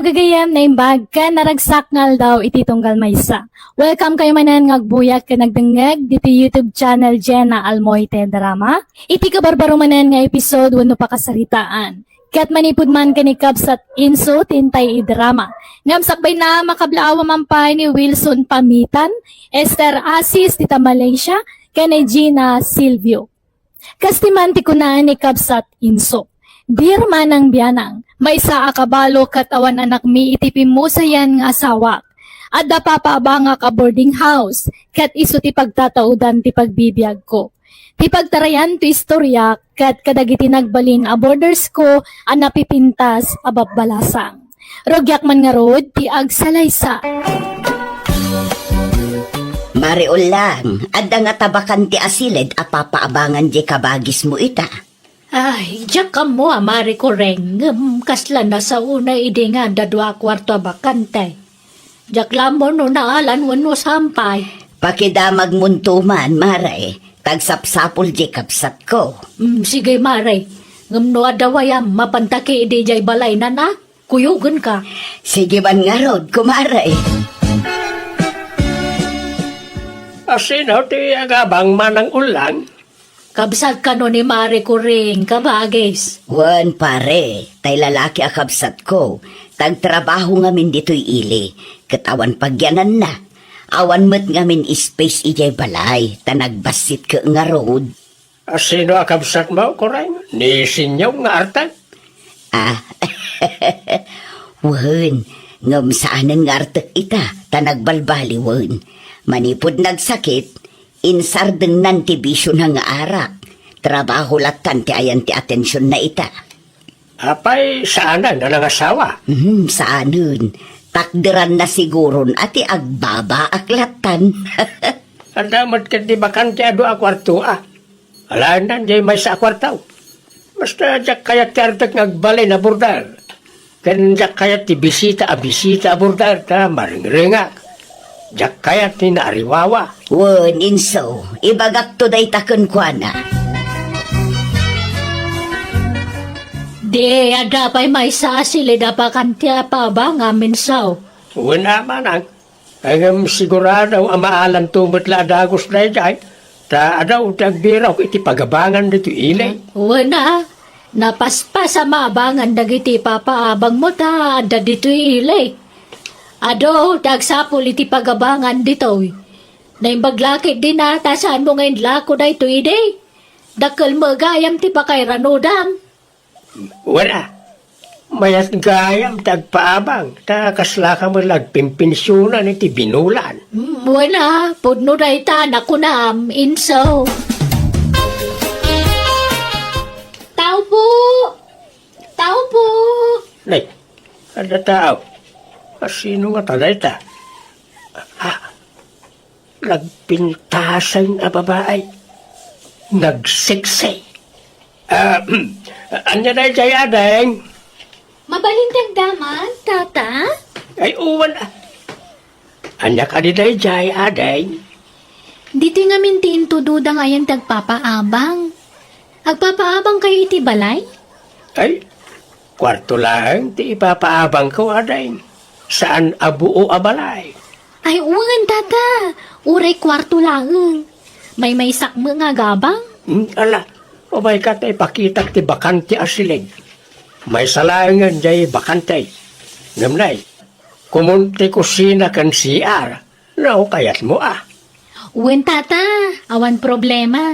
gagayam na imbag ka naragsak ngal daw iti tunggal maysa. Welcome kayo manan ngagbuyak ka nagdengeg dito YouTube channel Jenna Almoite Drama. Iti kabarbaro manan nga episode wano pa kasaritaan. Kat manipud man kani Kabsat Inso tintay i-drama. Ngam sakbay na makablaawa mampay ni Wilson Pamitan, Esther Asis tita Malaysia, kani Gina Silvio. Kastimanti ko na ni Kabsat Inso. Dear manang biyanang, may sa akabalo katawan anak mi itipim mo sa yan nga asawa. At dapapaba nga ka boarding house, kat iso ti pagtataudan ti pagbibiyag ko. Ti pagtarayan ti istorya, kat kadagiti nagbalin a borders ko, a napipintas a babbalasang. Rogyak man nga rod, ti agsalaysa. Mariol lang, adda nga tabakan ti asilid a papaabangan di kabagis mo ita. Ay, diyak ka mo, amari ko reng. Kasla na sa una idi nga dadwa kwarto bakante. Diyak lang mo no naalan wano sampay. Pakidamag muntuman, maray. Tagsapsapol di kapsat ko. Sige, mare. Ngam no adawayam, mapantaki idi jay balay na na. Kuyugan ka. Sige man nga rod, kumaray. Asino ti agabang manang ulan? Kabsat ka no ni mare ko ring, kabagis. Wan pare, tay lalaki a kapsat ko. Tagtrabaho ngamin dito'y ili. Katawan pagyanan na. Awan met ngamin space ijay balay. Tanagbasit ka nga road. Asino akabsat mo, Koray? Ni sinyaw nga artag? Wan, ngam saan ang artak ita. Tanagbalbali wan. Manipod nagsakit. Insardeng nanti bisyo na nga arak. Trabaho latan ti ayan ti atensyon na ita. Apay, saan na nangasawa? Saanon. Takderan na siguron ati agbaba aklatan. Adamat ka di bakante ado a kwarto Alaan na, jay may sa kwartaw. Basta jak kayat ti artak ngagbalay na burdar. Kan jak kayat ti bisita a burdar ta maringringak. Jak kayat ti naariwawa. Wan, inso, ibagak to day takon kwa na. Di, adapay may sa asili dapakantia pa ba nga minsaw. Wala manang. Ang sigurado ang maalan tumot la dagos na jay. Ta adaw tagbiraw iti pagabangan dito ilay. Wana, napaspas sa maabangan dagiti papaabang mo ta, ada dito ilay. Ado, dagsapol iti pagabangan dito. Naimbaglakit din ata saan mo ngayon lako na ito ide. Dakal mo gayam ti pakay ranodam. Wala. Mayat gayam tagpaabang. Ta kasla ka mo lagpimpinsyunan iti binulan. Wala, pudno na ita naku na inso. Tao po! Tao po! Nay, ada tao. Sino nga taday ta? Nagpintasan a babae. Nagsiksay. Anya na jay adeng? Mabalintang daman, tata? Ay uwan Anya ka di jay adeng? Dito nga mintiin tududa nga yan tagpapaabang. Agpapaabang kayo iti balay? Ay, kwarto lang ti ipapaabang ko adeng. Saan abuo abalay? Ay, uwan, tata. Uray kwarto lang. May sakmo nga gabang. Ala, o may katay pakitak ti bakante asilig. May salangan jay bakante. Ngamnay, kumunti kusina kan CR. Nao kayat mo Uwan, tata. Awan problema.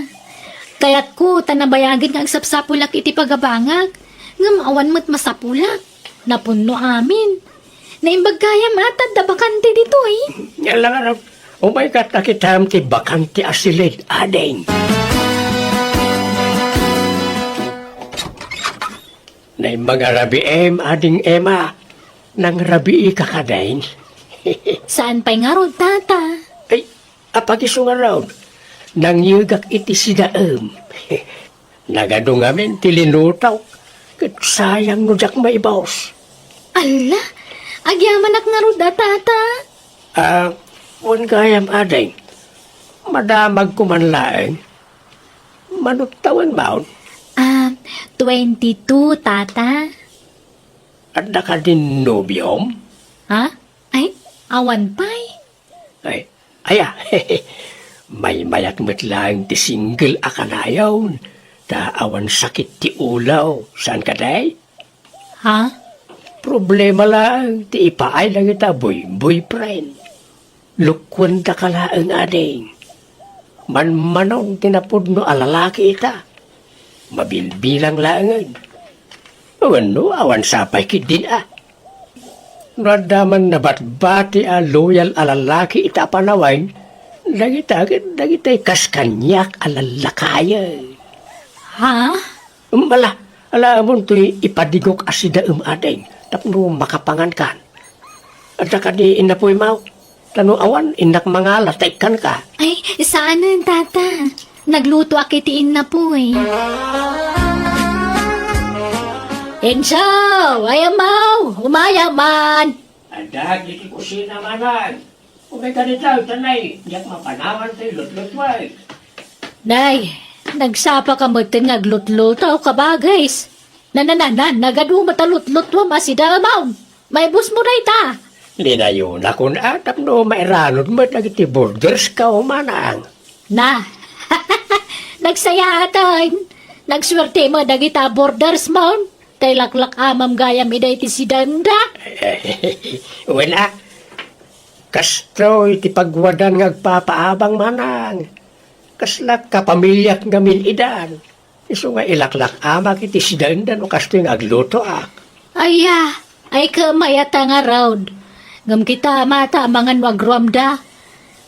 Kayat ko, tanabayagin nga ang sapsapulak iti pagabangag. Ngam awan mo't masapulak. Napuno amin. Naimbag kaya matad da bakante dito Yan lang araw. O may katakitam ti bakante asilig adeng. Na mga rabi ading ema. Nang rabi kakadain. Saan pa'y nga rod, tata? Ay, apagiso nga raw. Nang yugak iti sidaem. Nagadungamin tilinutaw. Kat sayang no jak may baos. Ala, agyaman ak nga rod, tata. Wan gayam adeng. Madamag kumanlaeng. Manuktawan baon. 22, tata. Ada ka din nobyom? Ha? Ay, awan pa'y. Ay, aya, may mayat mo't lang ti single akanayaw. Ta awan sakit ti ulaw. Saan ka day? Ha? Problema lang, ti ipaay lang ita boyfriend. Lukwan da ka lang ading. Manmanong tinapod no alalaki ita. Mabilbilang langan. Awan sapay kidin ah. Nadaman na batbati a loyal alalaki ita panawain. Dagitay kaskanyak alalakaya. Ha? Ala mo ito'y ipadigok asida ading. Tapno makapangan kan. At saka di inapoy mau. Tano awan, inak mga lataykan ka. Ay, saan na, tata? Nagluto akitiin na po eh. Ensaw! Ayamaw! Umayaman! Ada, di kusina manan. Kung may ganitaw, tanay. Diyak mapanawan tayo, lutlutway. Nay, nagsapa ka mo tin naglutluto ka ba, guys? Nagaduma matalutluto masida amaw. May bus mo na ita. Di na yun ako na tapno mairanod mo nagiti borders ka o manang. Na, nagsaya atan. Nagswerte mo dagita borders mo. Tay laklak amam gayam iday ti si Danda. Wala. Kastro iti pagwadan ngagpapaabang manang. Kaslak kapamilyak ngamin idan. Iso nga ilaklak amak iti si Danda no kasto yung agluto ak. Ay kamayata nga round. Ngam kita mata amangan wagruamda.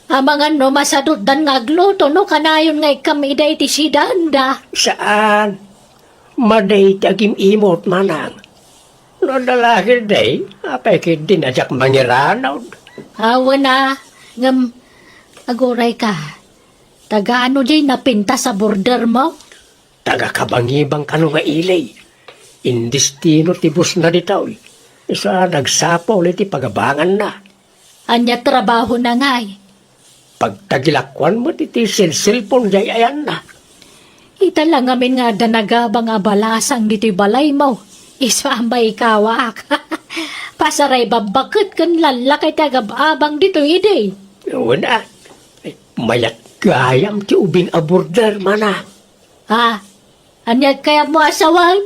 Amangan no masadot dan ngagluto no kanayon ngay kamiday ti si Danda. Saan? Maday tagim imot manang. No dalahil day, apay din ajak mangiranaw. Awa na. Ngam, aguray ka. Taga ano jay napinta sa border mo? Taga kabangibang kano nga ilay. Indistino tibus na ditaw. Isa nagsapo ulit pagabangan na. Anya trabaho na ngay. Pagtagilakwan mo titi silsilpon jay ayan na. Ita lang amin nga danagabang abalasang dito'y balay mo. Iswambay kawak. Pasaray babakit kan lalakay tagababang dito'y ide. Wala. Mayat gayam ti ubing aborder mana. Ha? Anya kaya mo asawan?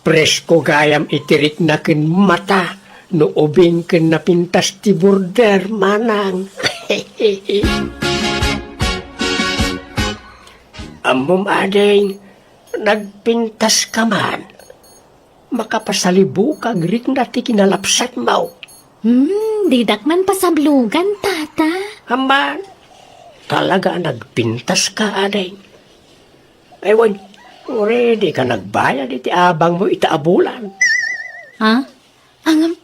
Presko gayam itirik na kin mata. No ubing kin napintas ti border manang. Amom ading, nagpintas ka man. Makapasalibu kag rik na ti kinalapsat mo. Didak man pasablugan, tata. Haman, talaga nagpintas ka ading. Ewan, ready ka nagbayad iti abang mo itaabulan. Ha? Angam,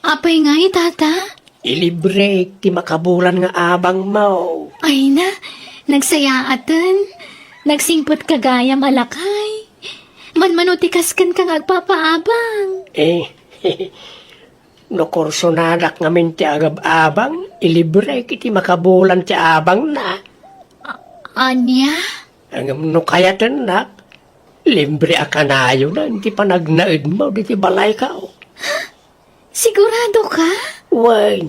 apay nga tata? Ilibre ti makabulan nga abang mo. Ay na, nagsayaaten. Nagsingpot kagayam alakay. Manmanutikas kan kang agpapaabang. No kurso nadak ngamin ti agab-abang, ilibre kiti makabulan ti abang na. Anya? Ang no kayatan nak, libre akanayo na, hindi pa nagnaid mo, di ti balay ka. Sigurado ka? Wan,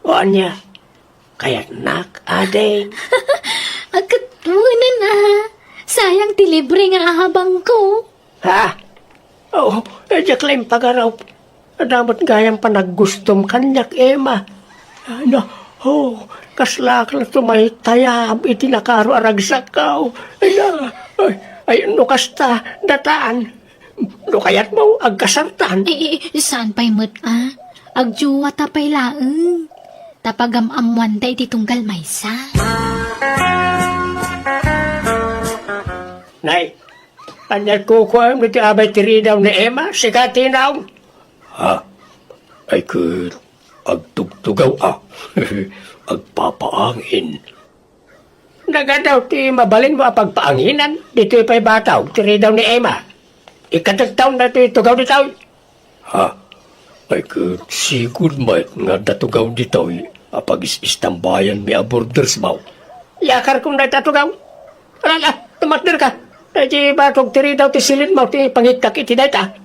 o anya, kayat nak, adeng. Agkatunan na. Sayang ti libre nga habang ko. Ha? Oo, edya klaim pagaraw. Dapat gayang pa naggustom kanyak, Emma. Ano, kaslak lang tumay tayam, iti nakaro aragsak ka. Ay, no kasta, dataan. No kayat mo, agkasartan. Saan pa'y mo't Agjuwa tapay laeng. Tapagam-amuan da iti tunggal maysa. Nay, anyat kukuha mo iti abay tiri daw ni Emma, sikati daw. Ha? Ay kud, agtugtugaw agpapaangin. Nagadaw ti mabalin mo apagpaanginan, dito pa'y bataw, tiri daw ni Emma. Ikatagtaw na ti tugaw di taw. Ha? Ay kud, sigud may nga datugaw di taw, apag-istambayan mi aborders mo. Yakar kong natatugaw. Alala, tumatner ka. Ay, batog tiri daw ti silid mo, ti pangikak iti dayta.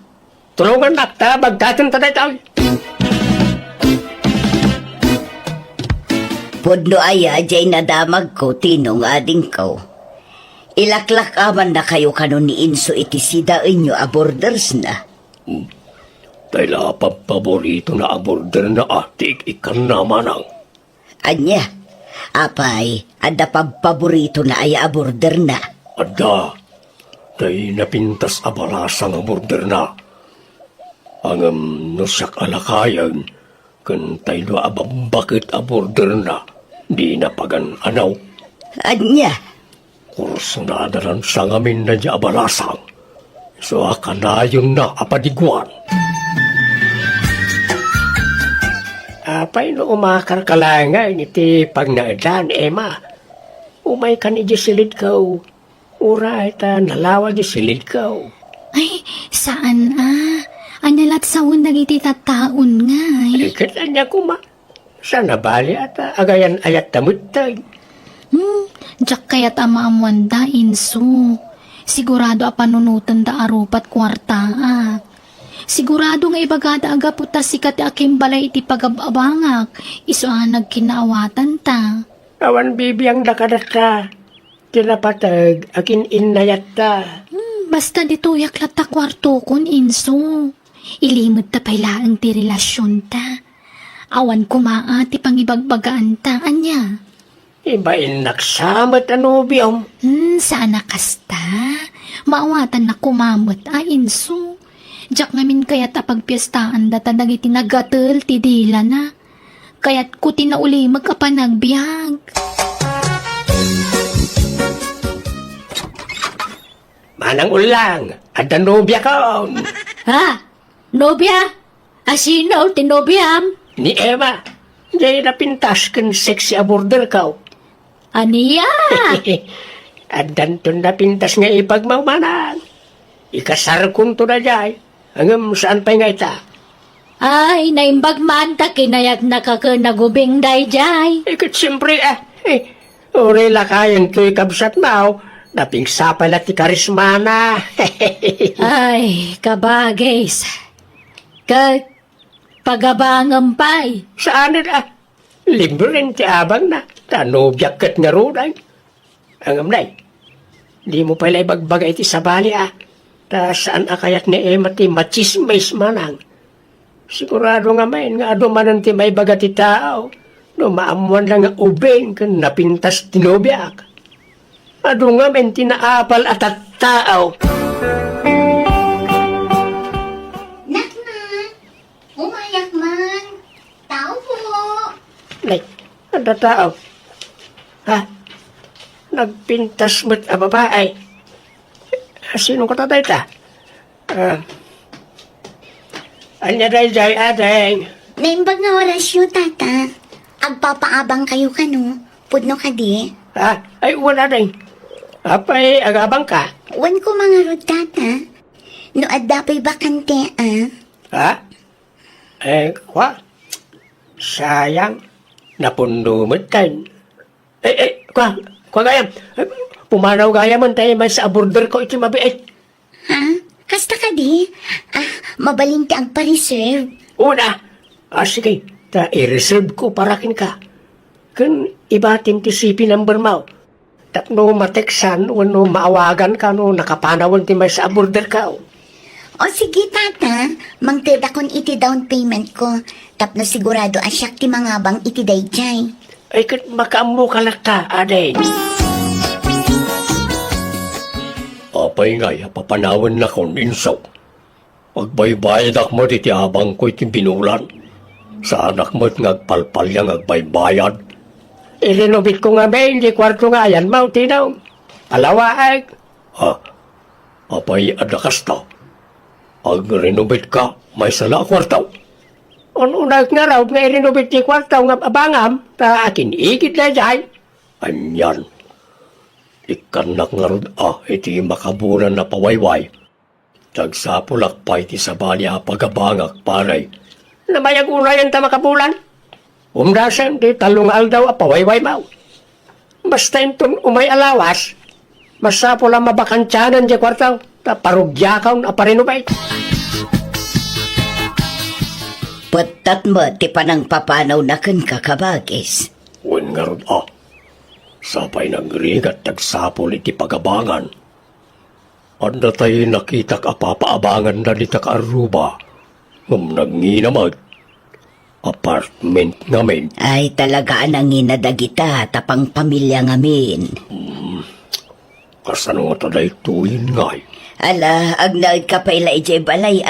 tulungan nakta, bagdatan taday tayo. Pudno aya, jay nadamag ko, tinong ading ko. Ilaklak aman na kayo kanon ni Inso iti sida inyo a borders na. Tayla paborito na aborder na atik ikan naman ang. Anya, apay, ada paborito na ay a border na. Ada, tay napintas abalasang aborder na. Ang nusak alakayan, kan tayo abambakit aborder na, di napagan anaw. Anya, Kurs na adalan sa ngamin na di abalasang. So akanayon na apadiguan. Apay no umakar kalangan iti pag naadan, Emma. Umay ka ni silid kaw. Uray ta nalawa di silid kaw. Ay, saan Analat sa unang iti tataon nga ay. Ikat niya kuma. Sana bali ata agayan ayat tamutay. Diyak kaya't amamwanda, Inso. Sigurado panunutan da arupat kwarta Sigurado nga ibagada aga puta sikat aking balay iti pagababangak. Iso nagkinaawatan ta. Awan bibiyang dakadat ka. Tinapatag akin inayat ta. Basta dito yaklat ta kwarto kon, Inso. Ilimod ta pailaang ti relasyon ta. Awan kumaa ti pangibagbagaan ta, anya. Ibain naksamat ano biyong. Sana kasta. Maawatan na kumamot, Inso. Diyak ngamin kaya't apagpiyestaan data dagiti nagatel ti dila na. Kaya't ko tinauli magkapanagbiag. Manang ulang, at nobya ka. Ha? Nobya? Asino tinobyam? Ni Emma, jay napintas kan sexy aborder ka. Aniya? At danton napintas nga ipagmamanan. Ikasar kong to na jay. Hanggang saan pa nga ita? Ay, naimbag man ta kinayat nakakanagubing dayjay. Ikat siyempre uri lakayan ko'y kabsat mao. Naping sapay na ti karismana. Ay, kabagis. Pagabangang pay. Saan na? Libre ti abang na. Tanobyak kat nga runay. Ang amnay, di mo pala ibagbagay ti sabali Ta saan akayat ni Emma ti machismis manang. Sigurado nga main nga ado manan ti may baga ti tao. No maamuan lang nga ubeng kan napintas tinobyak. Ado nga men tinaapal at tao. Nakman! Umayak man! Tao po! Nay, ada tao. Ha? Nagpintas mo't babae. Sino ko tatay ta? Anya day jay adeng. Naimbag nga orasyon, tata. Agpapaabang kayo kano. Pudno ka di. Ha? Ay, wala deng. Apay, agabang ka. Wan ko mga rod, tata. No adapay bakante, Ha? Kwa? Sayang. Napundumot tayo. Kwa gayam. Pumanaw gayam man tayo may sa aborder ko iti mabiit. Ha? Kasta ka di? Mabaling ka ang pa-reserve. Una. Sige. I-reserve ko parakin ka. Kan ibatin ti sipi number mo. Tapno mateksan, wano maawagan ka no nakapanawan ti may sa aborder ka. O sige, tata. Mangteda kon iti down payment ko. Tapno sigurado asyak ti mga bang iti dayjay. Ay kat makaamu ka lang ka, aday. Apay nga, papanawan na kong insaw. Agbaybayad ak mo iti abang ko iti binulan. Sa anak mo't ngagpalpal yang agbaybayad. Ilinubit ko nga ba, hindi kwarto nga yan, mau tinaw. Alawa ay. Apay adakas ta. Ag renubit ka, may sala kwartaw. Unag nga raw nga irinubit ti kwartaw nga abangam, ta akin igit na jay. Anyan. Ikanak nga rod iti makabunan na pawayway. Tagsapulak pa iti sabali pagabangak paray. Namayag unayan ta makabulan. Umdasan di talong aldaw pawayway mau. Basta intun umay alawas, masapula mabakantyanan di kwartaw, ta parugyakaw na parinubay. Tatmo ti panang papanaw na kan kakabagis. Wen nga ron sapay nang rigat nagsapol iti pagabangan. Anda tayo nakita kapapaabangan na dita ka Aruba. Ngam nanginamag. Apartment ngamin. Ay talaga nang inadagita tapang pamilya ngamin. Kasano nga taday tuwin ngay. Ala, agnaid ka pala ijay balay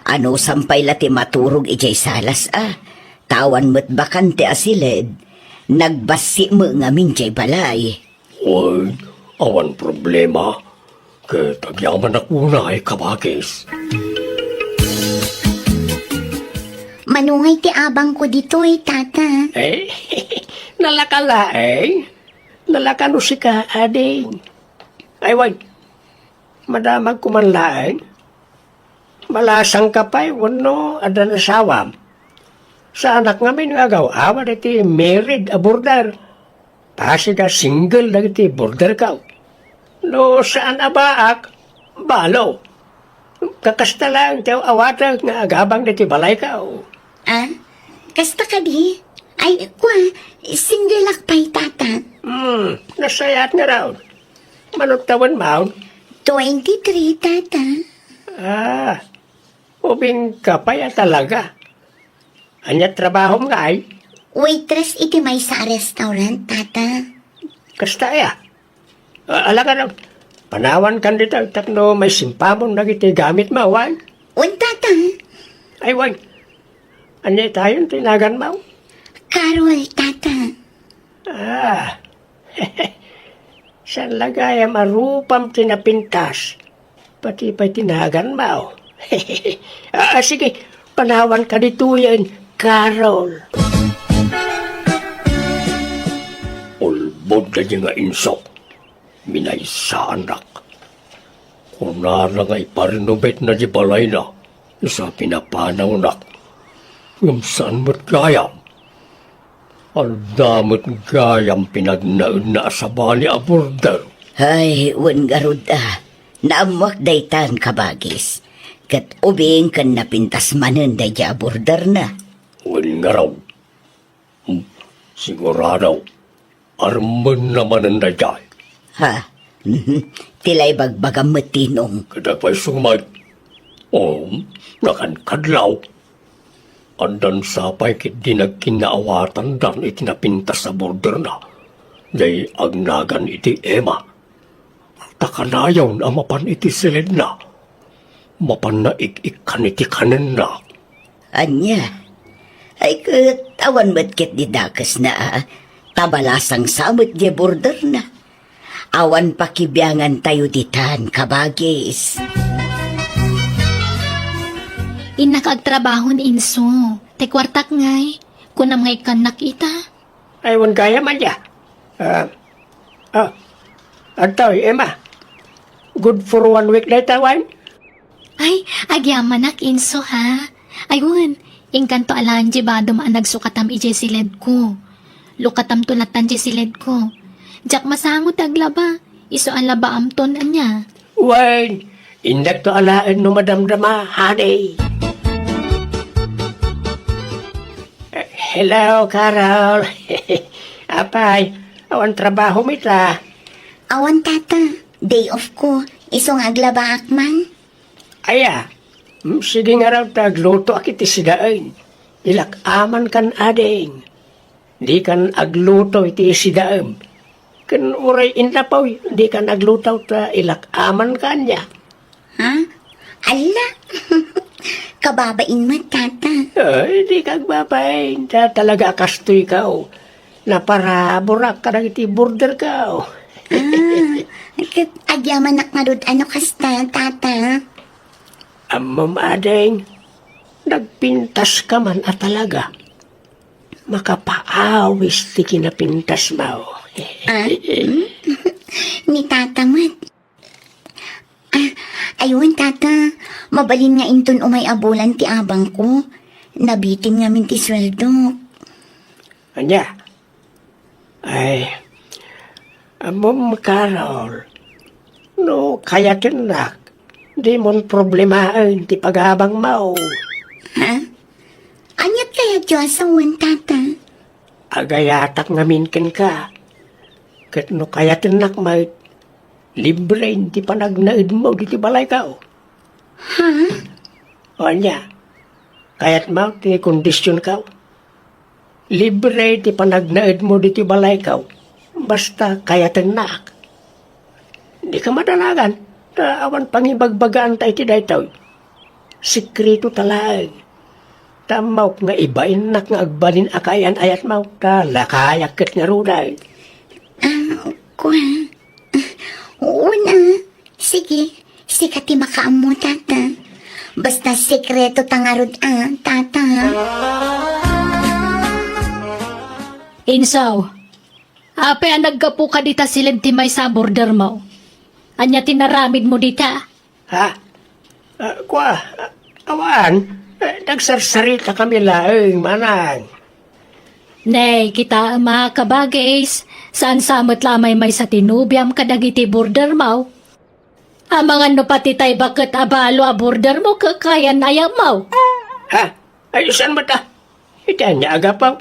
Ano sampay ti maturog ijay salas Tawan mo't bakante asilid. Nagbasi mo ngamin jay balay. Uy, awan problema. Kaya tagyaman ako na ay kabagis. Manungay ti abang ko dito tata. Nalakala Nalakano si ka, ading. Ay, wag. Madamag kumanlaeng. Malasang kapay, wano, ada nasawam. Sa anak ngamin nga agaw, awan iti married a border. Pasi ka single na iti border ka. No, saan abaak, balo. Kakasta lang, tiyaw awatag nga agabang iti balay ka. Kasta ka di? Ay, single lakpay tata. Nasayat nga raw. Manugtawan maun. 23 tata. Ubing kapaya talaga. Anya trabaho nga ay. Waitress iti may sa restaurant tata. Kasta ya. Alaga na. Panawan kan dito. Tapno may simpamon na iti gamit mawan. Tata. Ay wan. Anya tayo tinagan mo. Carol tata. San lagaya marupam tinapintas. Pati pa tinagan mo. Sige, panawan ka dito yan, Carol. Ulbod na niya nga insok. Minay sa anak. Kung narangay parinubet na di balay na, sa pinapanaw nak. Yung saan mo't gayam? Ang damot gayam pinagnaun na sa bali a border. Ay, wan garud Naamwak daytan kabagis. Kat ubing kan napintas manen dayja border na. Wan nga raw. Sigurado, arman naman ang dayjay. Tilay bagbagam matinong. Kadagpay sumay. Nakankadlaw. Andan sapay kit di nagkinaawatan dan itinapintas sa border na. Day agnagan iti Emma. Takanayaw na mapan iti silid na. Mapan na ik-ikan iti kanin na. Anya, ay katawan matkit di dakas na tabalasang samot di border na. Awan pakibiyangan tayo ditan kabagis. Inakagtrabahon inso. Te kwartak ngay. Kunam ngay kan nakita. Aywan kaya man ya. Antoy, Emma. Good for 1 week na tawan? Ay, agyaman nak inso ha. Ayun, ingkanto alaan di ba dumaan nagsukatam ije silid ko. Lukatam tulatan di silid ko. Jak masangot aglaba. Iso ang laba amton anya. Wan, indak to alaan no madamdama, honey. Hello, Carol. Apay, awan trabaho mita. Awan tata. Day off ko. Isong aglaba akman. Aya, sige nga raw tagluto akiti sidaan. Ilak aman kan ading. Di kan agluto iti sidaam. Kan uray inlapaw, di kan agluto ta ilak aman kanya. Ala. Kababain mo tata. Ay, di kagbabain. Talaga kastoy ka o. Na para burak ka na iti border ka o. Agyaman nak madud ano kasta tata. Amam ading, nagpintas ka man at talaga. Makapaawis ti kinapintas mo. Ni tata mat. Ayun tata, mabalin nga inton umay abulan ti abang ko. Nabitin nga min ti sweldo. Anya? Ay, amam Carol. No, kaya tinak. Di mon problemain ti paghabang mo. Anyat Diyos-awan, tata. Agayatak ngamin ka. Kat no kaya tinak may libre hindi pa nagnaid mo dito balay ka. Ha? O niya, kaya't mo tinikondisyon ka. Libre di pa nagnaid mo dito balay ka. Basta kaya tinak. Di ka madalagan. Awan pangibagbagaan tayo ti daytaw. Sikreto talag. Tamaw nga ibain nak nga agbalin akayan ayat mau ka lakayaket nga ruday. Kuha. Oo na. Sige. Sikati makaam mo, tata. Basta sekreto tangarod, tata. Insaw, ape ang naggapu ka dita silid ti may sa border mo. Anya tinaramid mo dita. Ha? Awan. Nagsarsarita kami laeng manang. Nay, kita mga kabagis, saan samot lamay may sa tinubiam kadagiti border mo. Amangan no pati tay bakit abalo a border mo kakayan ayaw mo. Ha? Ayusan mo ta? Iti anya agapaw.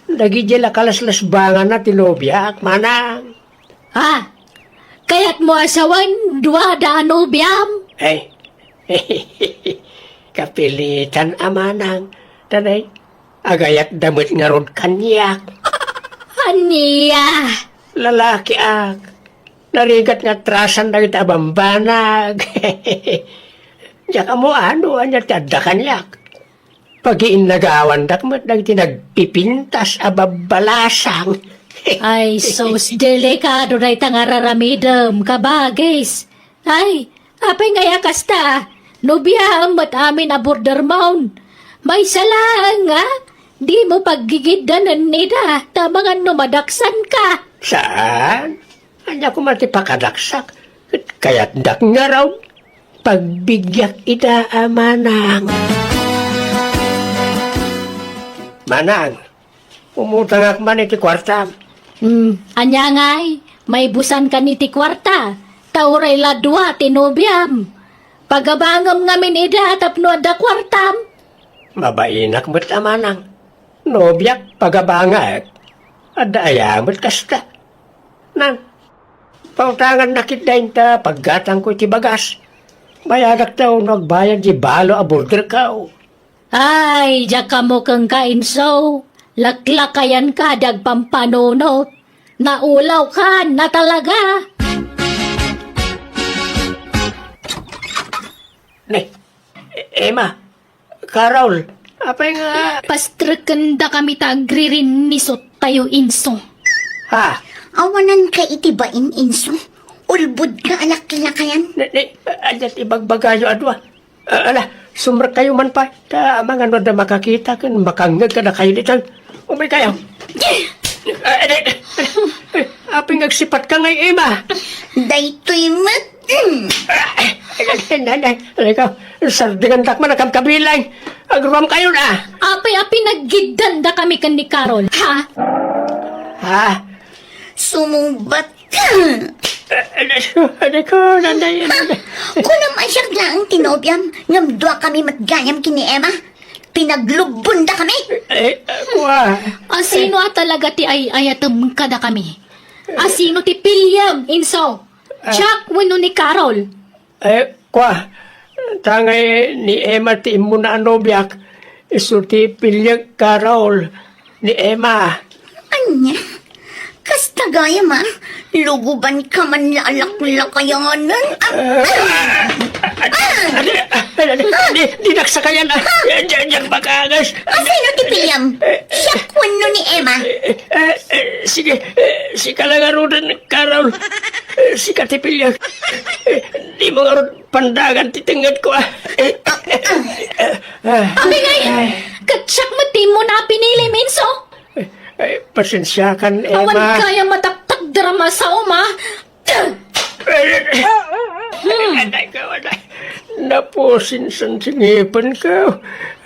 Nagijela kalaslas bangan na tinubiak manang. Ha? Kaya't mo asawan dua daano biam. Ay. Kapilitan amanang. Tanay. Agayat damit nga rod kanyak. Aniya. Lalaki ak. Narigat nga trasan na kita bambanag. Diyak mo ano, anya tiyada kanyak. Pag-iin nagawan dakmat nagti nagpipintas ababalasang. Ay, sos delikado na itang araramidam, kabagis. Ay, apay ngaya kasta, nubiyang mat amin a border mound. May salang nga, di mo paggigidanan nida, tamangan no madaksan ka. Saan? Anya ko matipakadaksak. Kaya't dak nga raw. Pagbigyak ita amanang. Manang, umutang ak man iti kwarta. Anya ngay, may busan ka ni ti kwarta, tauray ladwa tinubiam. Pagabangam ngamin ida tapno da kwartam. Mabainak mo't amanang. Nobyak pagabangag. Adayamot kasta. Nang, pautangan nakit dahin ta paggatang ko iti bagas. Bayadak daw nagbayad di balo a border kao. Ay, diya ka mo kang kainso. Laklakayan ka dagpampanunot. Naulaw ka na talaga. Ne, Emma, Carol, apay nga, Pastrakanda kami tagririn nisot tayo inso. ha? Awanan ka itibain, inso. Ulbud ka alak-lakayan. Adyat ibagbagayo adwa. Ala, sumrak kayo man pa. Ta, mga ano na makakita kan, makangag ka na kayo dito. Umay kayo. Aping agsipat ka ngay, Emma. Daytoy mat. Ikaw, sardingan takman na kabilang. Agruam kayo na. Apay-api naggidanda kami kan ni Carol. Ha? Ha? Sumumbat ka. Ano ko, nanay. Kung naman siya lang tinobyam, ngamdwa kami matgayam kini Emma. Pinaglubunda kami. Kuha. Asino talaga ti ay ayatam kada kami. Asino ti Pilyam, inso. Chuck, wano ni Carol. Kuha. Tangay ni Emma ti imo na anobyak. Isulti pilyag Carol ni Emma. Anya? Kasta gaya ma, luguban ka man lalak-lakayanan. Di nagsakayan na. Diyan bakagas. Asino ti Pilyam? Siya kwano ni Emma. Sige, si kalangarudan, Carol. Si Katipilya. Di mo nga ron pandagan titingad ko. Abi ngay, katsak mati mo na pinili, minso. Pasensya kan, Awan Emma. kaya mataktak drama sa uma. Napusin sa singipan ka.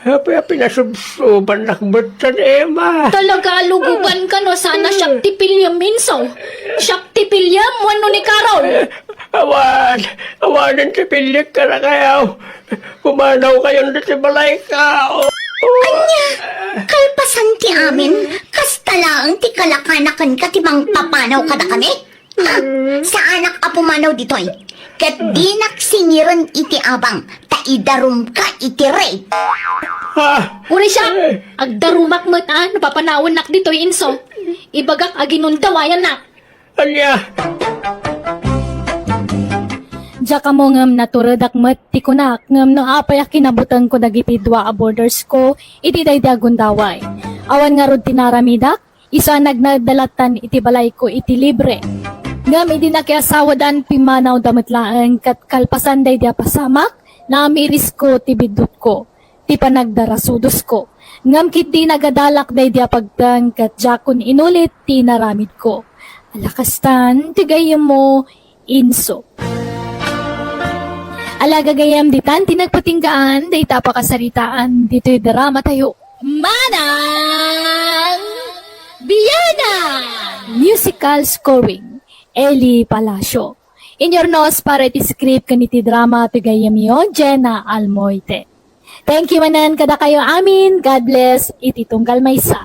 Hapi-hapi nasubsuban nakbatan, Emma. Talaga luguban ka no, sana siyak ti Pilyam, minso. Siyak ti Pilyam, wano ni Carol. Awanan si Pilyag ka na kayo. Pumanaw kayo na si balay ka. Anya, kalpasan ti amin, kasta lang ti kalakanakan ka ti mang papanaw kada kami. Ha? Sa anak apumanaw ditoy. Kat di naksingiran iti abang, taidarum ka iti rape. Ha? Uri siya, agdarumak mo't napapanawon nak dito'y inso. Ibagak aginundawayan na. Anya? Diya mo ngam naturadak mat ti kunak ngam no apay kinabutan ko dagiti dua a borders ko iti dayda gundaway. Awan nga rod tinaramidak, isa nagnagdalatan iti balay ko iti libre. Ngam iti nakiasawa dan pimanaw damatlaan kat kalpasan dayda pasamak na amiris ko ti bidot ko, ti panagdarasudos ko. Ngam kit di nagadalak dayda pagtang kat jakon inulit ti naramid ko. Alakastan, tigayam mo, inso. Alaga gayam ditan, tinagpatinggaan, day tapakasaritaan, dito'y drama tayo. Manang Biyana! Musical scoring, Eli Palacio. In your nose, para iti script kaniti drama, tigayam yo, Jenna Almoite. Thank you manan, kada kayo amin, God bless, iti tunggal maysa.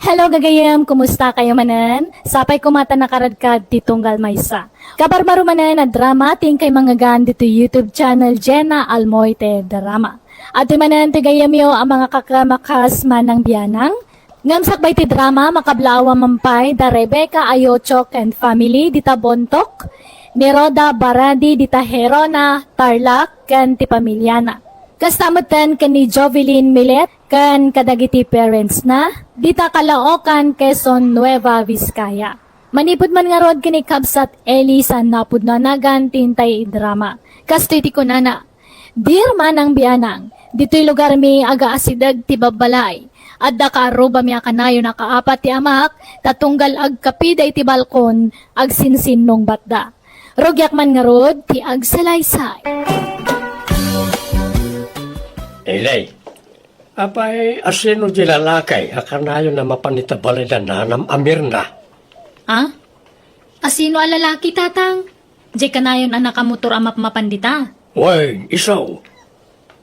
Hello gagayam, kumusta kayo manan? Sapay kumata nakaradkad ti tunggal maysa. Kabarbaro manan na drama ting kay mga gan dito YouTube channel Jenna Almoite Drama. At manan ti gayam yo ang mga kakamakas manang biyanang. Ngamsak bay ti drama makablawa mampay da Rebecca Ayochok and family dita Bontok. Ni Roda Baradi dita Herona Tarlac kan ti pamilyana. Kastamutan kan ni Jovelyn Milet kan kadagiti parents na dita Kalaocan, Quezon, Nueva Vizcaya. Manipod man nga rod kini Kabsat Eli sa napud na nagan tintay drama. Kasto iti kunana. Dear manang bianang, dito'y lugar mi aga asidag ti babalay. At dakaroba mi akanayo na kaapat ti amak, tatunggal ag kapida iti balkon, ag sinsin nung batda. Rogyak man nga rod ti ag salaysay. Ilay, apay asino di lalakay, akanayo na mapanitabali na nanam Amirna. Ha? Asino a lalaki, tatang? Di ka na yun anak kamutor amap mapandita. Way, isaw.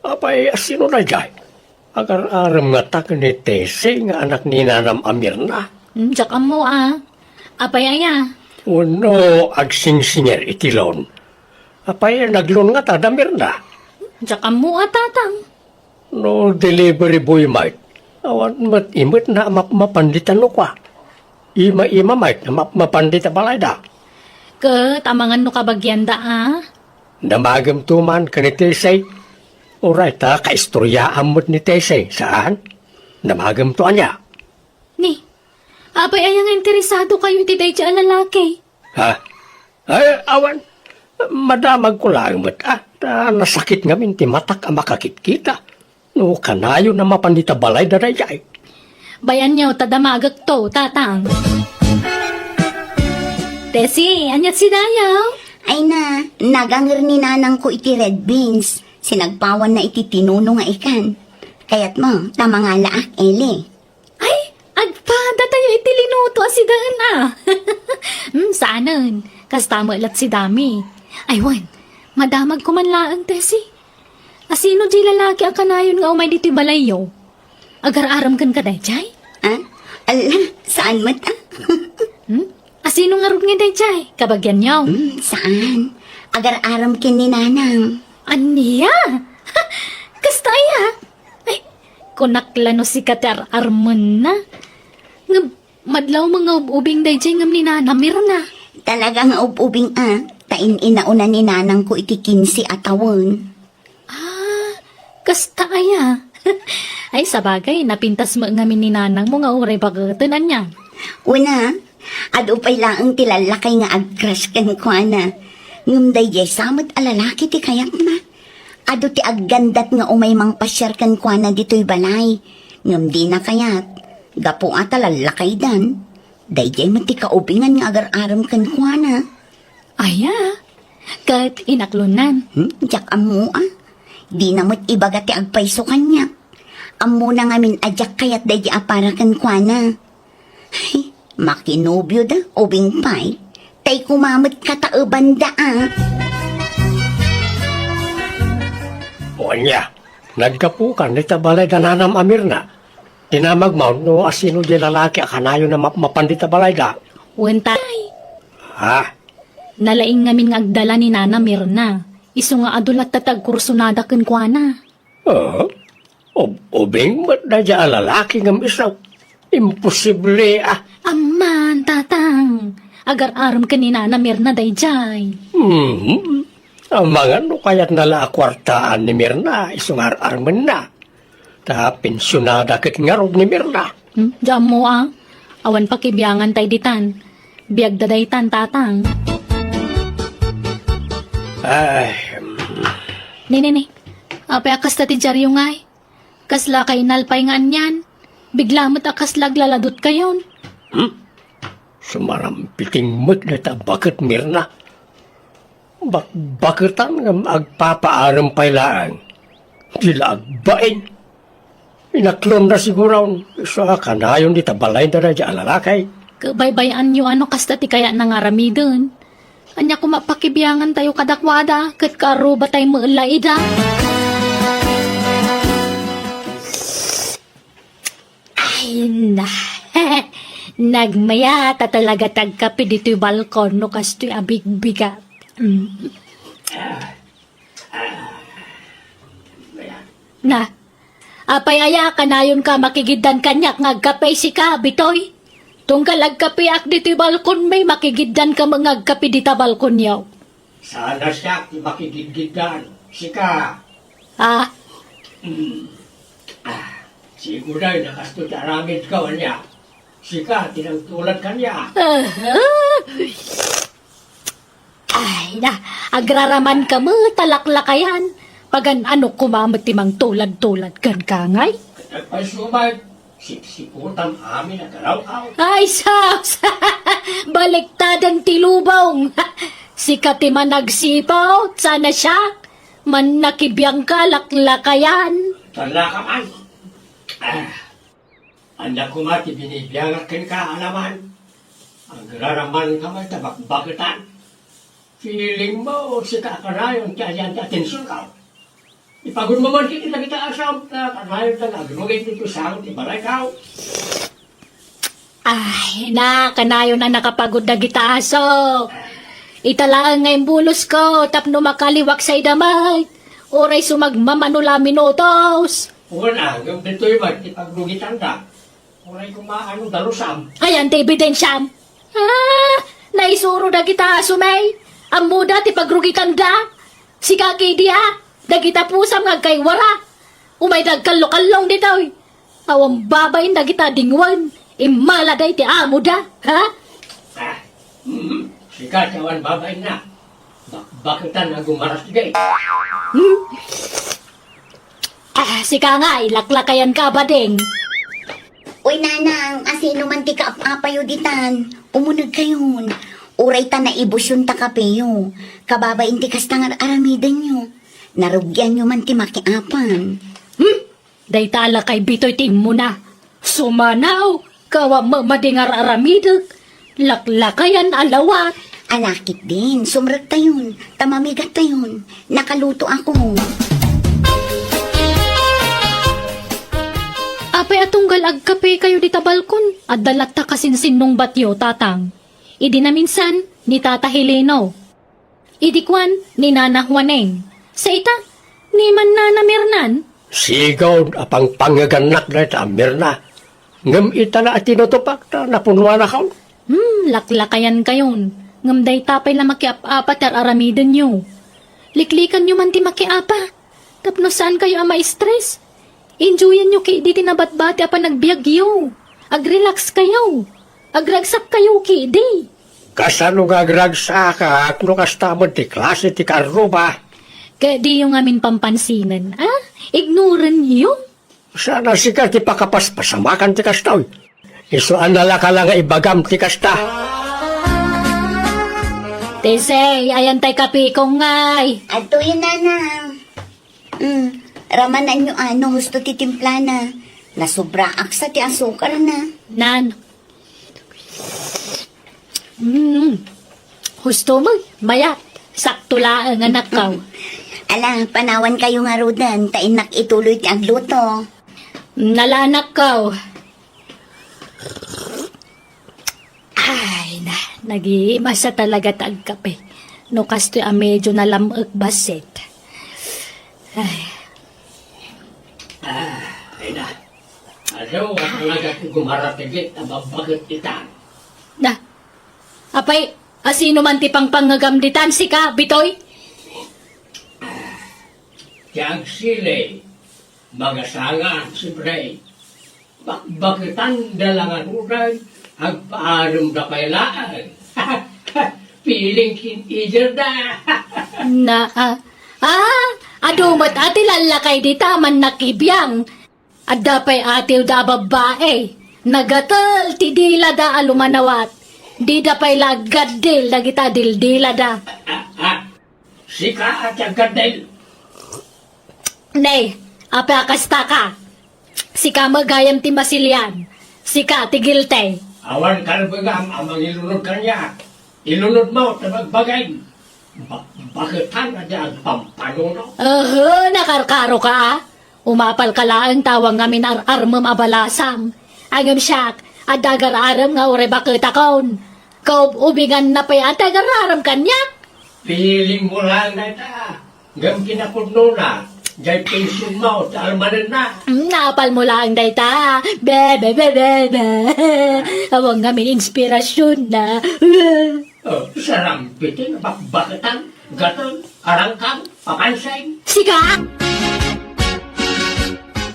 Apay asino na jay? Agar-aram nga tak ni Tese nga anak ni nanam Amirna. Diyak mo Apay aya. Uno, agsinsinger itilon. Apay naglon nga ta Amirna. Diyak mo tatang. No delivery boy mate. Awan mat imit na mapanditan no kwa. Ima mate na mapandita balay da. Tamangan no kabagyan da Namagam tuman ka ni Tesay. Alright kaistoryaan mo't ni Tesay. Saan? Namagam to anya. Ni, apay ayang interesado kayo iti day dyan lalaki. Ha? Ay, awan. Madamag ko lang mo't nasakit nga minti matak ang makakit-kita. No, kanayo na mapandita balay da rayay. Bayan niyo, tadamagag to, tatang. Tesi, anyat si Dayaw? Ay na, nagangir ni nanang ko iti red beans. Sinagpawan na iti tinuno nga ikan. Kaya't mo, tama nga laak, Eli. Ay, agpada tayo iti linuto si Daan saanan, kastamo ilat si Dami. Aywan, madamag ko man laang, Tesi. Asino di lalaki ang kanayon nga umay dito balayo? Agar-aram kan ka dayjay? Ala, saan mo ta? Asino nga rin nga dayjay? Kabagyan niyo? Saan? Agar-aram kin ni nanang. Aniya? Kastaya? Ay, kunaklano si Kater Armon na. Nga, madlaw mga ubing dayjay ngam ni nanamir na. Talagang ubing tain inauna ni nanang ko iti 15 atawon. Kastaya? Ay, sabagay, napintas mo ngamin ni nanang mo nga uray bagatunan niya. Una, adupay laang tilalakay nga agcrush kan ko na. Ngumday jay samot alalaki ti kayak na. Ado ti aggandat nga umay mang pasyar kan ko na dito'y balay. Ngumdi na kayat. Gapo ata lalakay dan. Dayjay mo ti kaubingan nga agar-aram kan ko na. Aya, kat inaklunan. Jak amu Di namot ibaga ti agpayso kanya. Amo na ngamin ajak kayat dayjay aparakan ko na. Ay, makinobyo da, ubing pay. Tay kumamot kataeban da O niya, nagkapukan ni tabalay da nanam Amirna. Tinamag mo no asino di lalaki akanayo na mapandita balay da. Wenta, Ha? nalaing ngamin nga agdala ni Nana Mirna. Isu nga adulat tatag kursunada ken kuana. Ubing mat na dya lalaki ngam isaw. Imposible Amman, tatang. Agar aram ka ni Nana Mirna dayjay. Ang mga no kaya't nala kwartaan ni Mirna, isungar-arman na. Ta pensyonada ket ngarog ni Mirna. Diyan mo Awan pakibiyangan tay ditan. Biyag dadaytan, tatang. Ay, Nene, apay akas tati jaryo ngay. Kasla kay nalpay nga anyan. Bigla mo't akas laglaladot kayon. sumarampiting mo't na ta bakit Mirna. Bakitan ngam agpapaaram pailaan. Dila agbain. Inaklon na siguro sa kanayon di tabalay na dya alalakay. Kabaybayan nyo ano kas tati kaya nangaramidon. Anya ko mapakibiyangan tayo kadakwada. Kat karo ba tayo maalaida? Ay na. Nagmayata talaga tagkapi dito'y balkon no kasto'y abig-bigat. Na, apay aya kanayon ka makigiddan kanyak ngagkapay si ka, bitoy. Tunggal agkapi ak dito'y balkon may makigiddan ka mangagkapi dita balkon yaw. Sana siya ti makigidgidan. Sika. Ah, Siguro ay nakasto ti aramid ka niya. Sika, tinagtulad ka niya. ay na, agraraman ka mo, talaklakayan. Pagan ano kumamot timang tulad-tulad kan kangay. Nagpasumag, sipsiputang amin at araw-aw. Ay, sus! Baliktadang tilubong! Sikat man nagsipaw, sana siya. Man nakibiyang ka, laklakayan. Tala ka man. Anak ko mati binibiyangat ka alaman. Ang raraman ka man tabak-bakitan. Feeling mo, sika ka na yung tiyan atensyon ka. Ipagod mo man kita asam na kanayon na nagrugay dito sa akong ibalay ka. Ay, na, kanayo na nakapagod na gitaaso. Italaan nga yung bulos ko, tapno makaliwak sa idamay. Oray sumagmamanula minutos. Una, yung dito'y mag ipagrugitan ka. Kuray kumaano dalusam. Ayan, te ebidensyam. Naisuro na gitaaso, may. Ang muda, ti pagrugitan da. Si kaki dia, dagita pusam nga kay wara. Umay dagkallo-kallong dito. Awang babay na kita dingwan. Imaladay ti amo da, ha? Sika, cawan babay na. Bakitan na gumaras digay. Sika nga, ilaklakayan ka ba ding? Uy, nanang, asino man ti kaapayo ditan. Umunag kayon. Uray ta na ibusyon ta kapeyo. Kababain ti kastangar aramidan nyo. Narugyan nyo man ti makiapan. Day tala kay bitoy tim mo na. Sumanaw, kawa mamadingar aramidag. Laklakayan alawat. Alakit din, sumrag tayon. Tamamigat tayon. Nakaluto ako. Apay atunggal agkape kayo dita balkon. At dalat ta kasinsinong batyo, tatang. Idi na minsan, ni Tata Heleno. Idi kwan, ni Nana Juaneng. Sa ita, ni man Nana Mirnan. Sigaw apang pangaganak na ita, Mirna. Ngam ita na at tinutupak na napunuan na ka. Laklakayan kayon. Ngamday tapay na makiap-apat ar aramidan nyo. Liklikan nyo man ti makiapa. Tapno saan kayo ama stress? Enjoyan nyo kay di tinabat-bati apa nagbiagyo. Ag-relax kayo. Agragsak kayo kay di. Kasano gagragsa ka, no kastamod ti klase ti karuba. Kaya di yung amin pampansinan, Ignoran nyo. Sana sika ti pakapaspasamakan ti kastaw. Isuan na ka lang nga ibagam ti kasta. Tesey, ayan tay kapikong ngay. Ato yun, nanang. Ramanan nyo ano, gusto ti timpla na. Nasubra aksa ti asukar na. Nan. Husto mo, mayat. Sakto lang ang anak kaw. Ala, panawan kayo nga rodan, tainak ituloy ti agluto. Nalanak ko. Ay, nag-iima sa talaga tagkape. No kasto medyo nalamag basit. Ay, Ay na. Ano, talaga kung gumaratigit, nababagat kita. na. Apay, asino man ti pang pangagamditan si ka, Bitoy? Tiyang sili, magasangan si Bray. Bakitan dalangan uray, agpaalam na kailaan. Piling kintiger na. Adumat ati lalakay di taman nakibiyang. Adapay ati da babae. Nagatal ti dila da alumanawat. Di da pay lagadil da kita dildila da. Sika at agkadil. Nay, apakasta ka. Sika magayam ti masilyan. Sika tigilte. Awan kalbagam amang ilunod kanya. Ilunod mo, tabagbagay. Bakitan na dyan pampanuno. Nakarkaro ka. Umapal ka lang tawang ngamin armam abalasam. Agam siyak, adagar-aram nga ure bakit akon. Kau ubigan na pa yan, adagar-aram kanyak. Piling mo lang na ita. Gam kinapudno na. Diyan pension mo, almanan na. Napal mo lang dayta. Bebe. Awang ngamin inspirasyon na. Sarampitin, bakbakatan, gaton, arangkang, pakansay. Sika!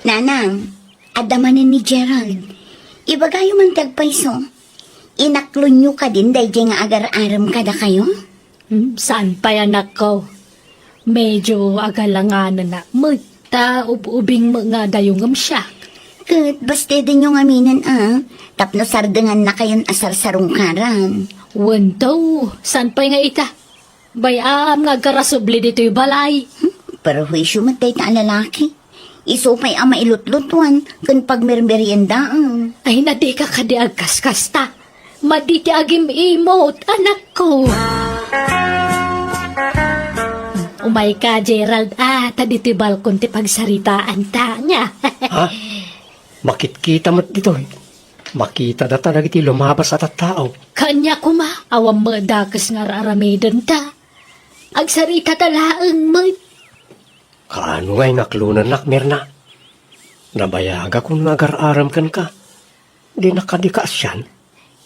Nanang, adamanin ni Gerald. Ibagayo man tagpaiso. Inaklo nyo ka din, dahil nga agar-aram kada kayo? Saan pa yan ako? Medyo agalanganan na. Magta ubing mga dayong siya. Kat, basta din yung aminan Tapno sardengan na kayon asar sarungkaran. Wanto, saan pa nga ita? Bayam nga garasubli dito'y balay. Pero huwisyo matay ta lalaki. Iso pa'y ama ilutlutuan kun pagmermeryendaan. Ay, nadi ka kadi agkas-kasta. Maditi agim imot, anak ko. Umay ka, Gerald. Taditi balkon ti pagsaritaan ta niya. Ha? Makitkita mo't dito eh. Makita na talaga iti lumabas at tao. Kanya kuma, awam madakas nga raramidan ta. Agsarita talaang mo. Kaano nga'y naklunan nakmirna? Nabayaga kung nagar-aram kan ka. Di nakadikas yan.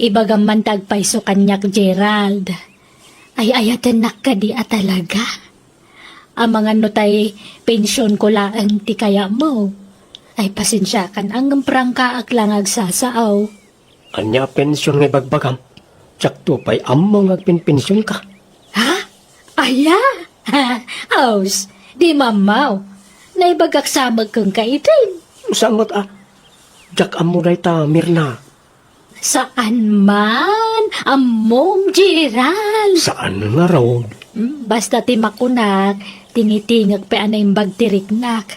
Ibagam man tagpaiso kanyak, Gerald. Ay ayatan nakadi talaga. Ang mga notay, pensyon ko lang ti kaya mo. Ay pasensya kan ang prangka lang agsasaaw. Anya pensyon nga'y bagbagam. Tsak to pa'y among agpinpensyon ka. Ha? Aya? Aus, di mamaw. Naibagak samag kang kaitin. Samot Tsak amuray ta, Mirna. Saan man? Amom, Gerald. Saan nga raw? Basta ti makunak, tingitingag pa anay bagtiriknak.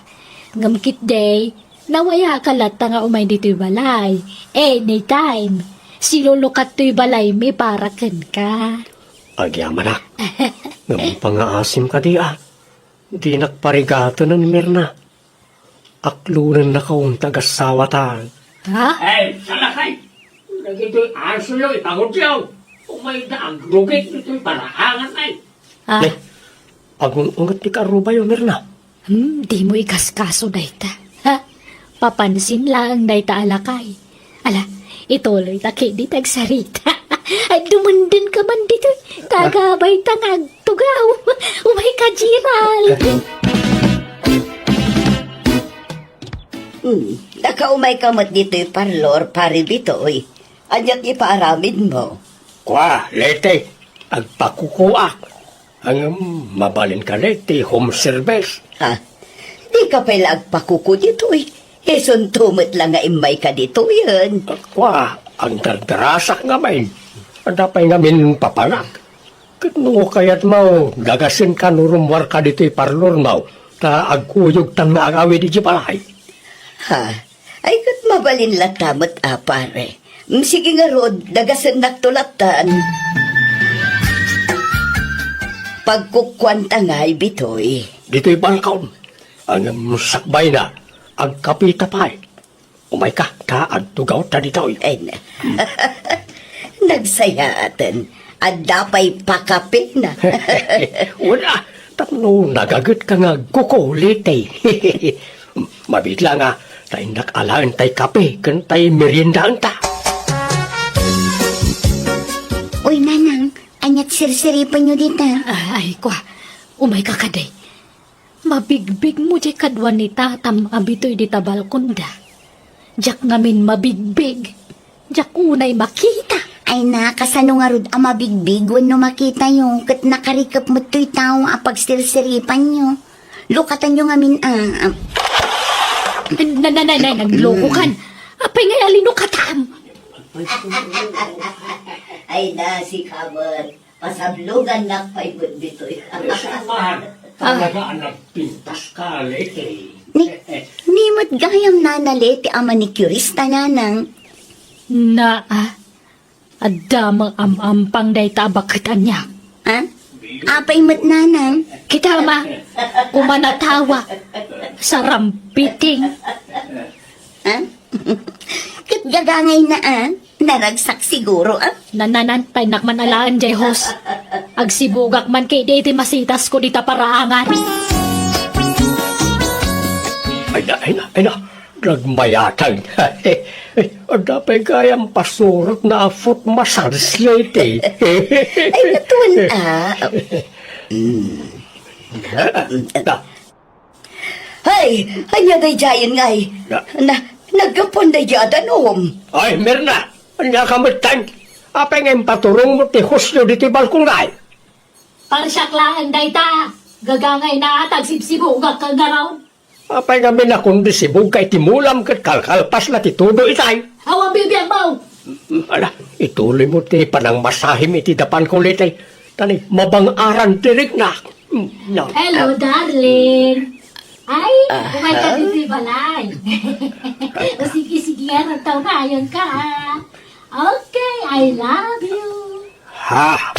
Ngamkit day, nawaya kalata nga umay dito'y balay. Anytime, silulukat to'y balay mi para ken ka. Agyaman na. Ngam pangaasim ka di Di nakparigato ng Mirna. Aklunan na kaong tagasawatan. Ha? Ay, salakay! Nagito'y aso yun, ipagod yaw. Umay na ang rugit nito'y parahangan ay. Ah, Agungat ni Karuba yun, Mirna. di mo ikaskaso dayta. Ha? Papansin lang dayta alakay. Ala, ituloy taki di tagsarita. Ay, dumundin ka man dito. Tagabay tangag tugaw. Umay ka, Gerald. Nakaumay kamot dito'y parlor, pari bitoy. Anyat ipaaramid mo. Kwa, lete, agpakukuak. Ang mabalin ka lete, home service. Ha? Di ka pala agpakuko dito'y. Eson tumot lang nga imay ka dito yun. Kwa, ang dardarasak nga main. Adapay nga min papanak. Kano kayat mo, dagasin ka nurumwar ka dito'y parlor mo. Ta agkuyog tan nga agawi di balay. Ha? Ay kat mabalin latamot pare. Sige nga rod, dagasan naktulatan. Pagkukwanta nga'y bitoy, dito'y balkaon. Ang sakbay na, ang kapitapay. Umay ka, taan, tugaw ta dito'y. Ay, na. Nagsayatan. At dapay pakape na. Wala, tapno nagagat ka nga kukulit eh. Mabigla nga, tayo nakalaan tayo kape, kan tayo meriendaan ta. Uy, nanang, anyat sirsiripan nyo dito. Ay, kwa. Umay ka kaday. Mabigbig mo di kadwan ni tatam abitoy di tabalkunda. Jak ngamin mabigbig. Jak unay makita. Ay na, kasano nga rod ang mabigbig no makita nyo, kat nakarikap mo to'y tao apag sirsiripan nyo. Lukatan nyo nga min Nananay, nagloko kan. Apay nga alino katam. Ay na, si Kamer. Pasablugan na paibot dito. Talaga ang pintas ka, lete. Ni mo't gayam nanaliti ang manicurista nanang. Adamang amampang day tabakitan niya. Ha? Apay mo't nanang. Kita ma, kumanatawa sa rampiting. Ha? Kat gagangay na naragsak siguro Nananan, painak man alaan, Jehos. Agsibugak man kay di masitas ko dita paraangan. Ay na, nagmayatang. Ang dapay kayang pasurot na afot masarsiyate. Ay, natuan Hay, hanya day jayan ngay. Nagkapon day jadan Ay, Mirna, anya ka matang. Apa nga paturong mo ti husyo dito balkong ngay? Parsyak lang day ta. Gagangay na atag sibsibugak kang garaw. Apa nga minakundi si Bugay timulam kat kalkalpas na titudo itay. Hawa bibiyang mo. Ala, ituloy mo ti panang masahim iti dapan ko litay. Tani, mabang-aran tirik na. No. Hello, darling. Ay, umay ka din di balay. O sige, nga, nagtaw-nayon ka. Okay, I love you. Ha?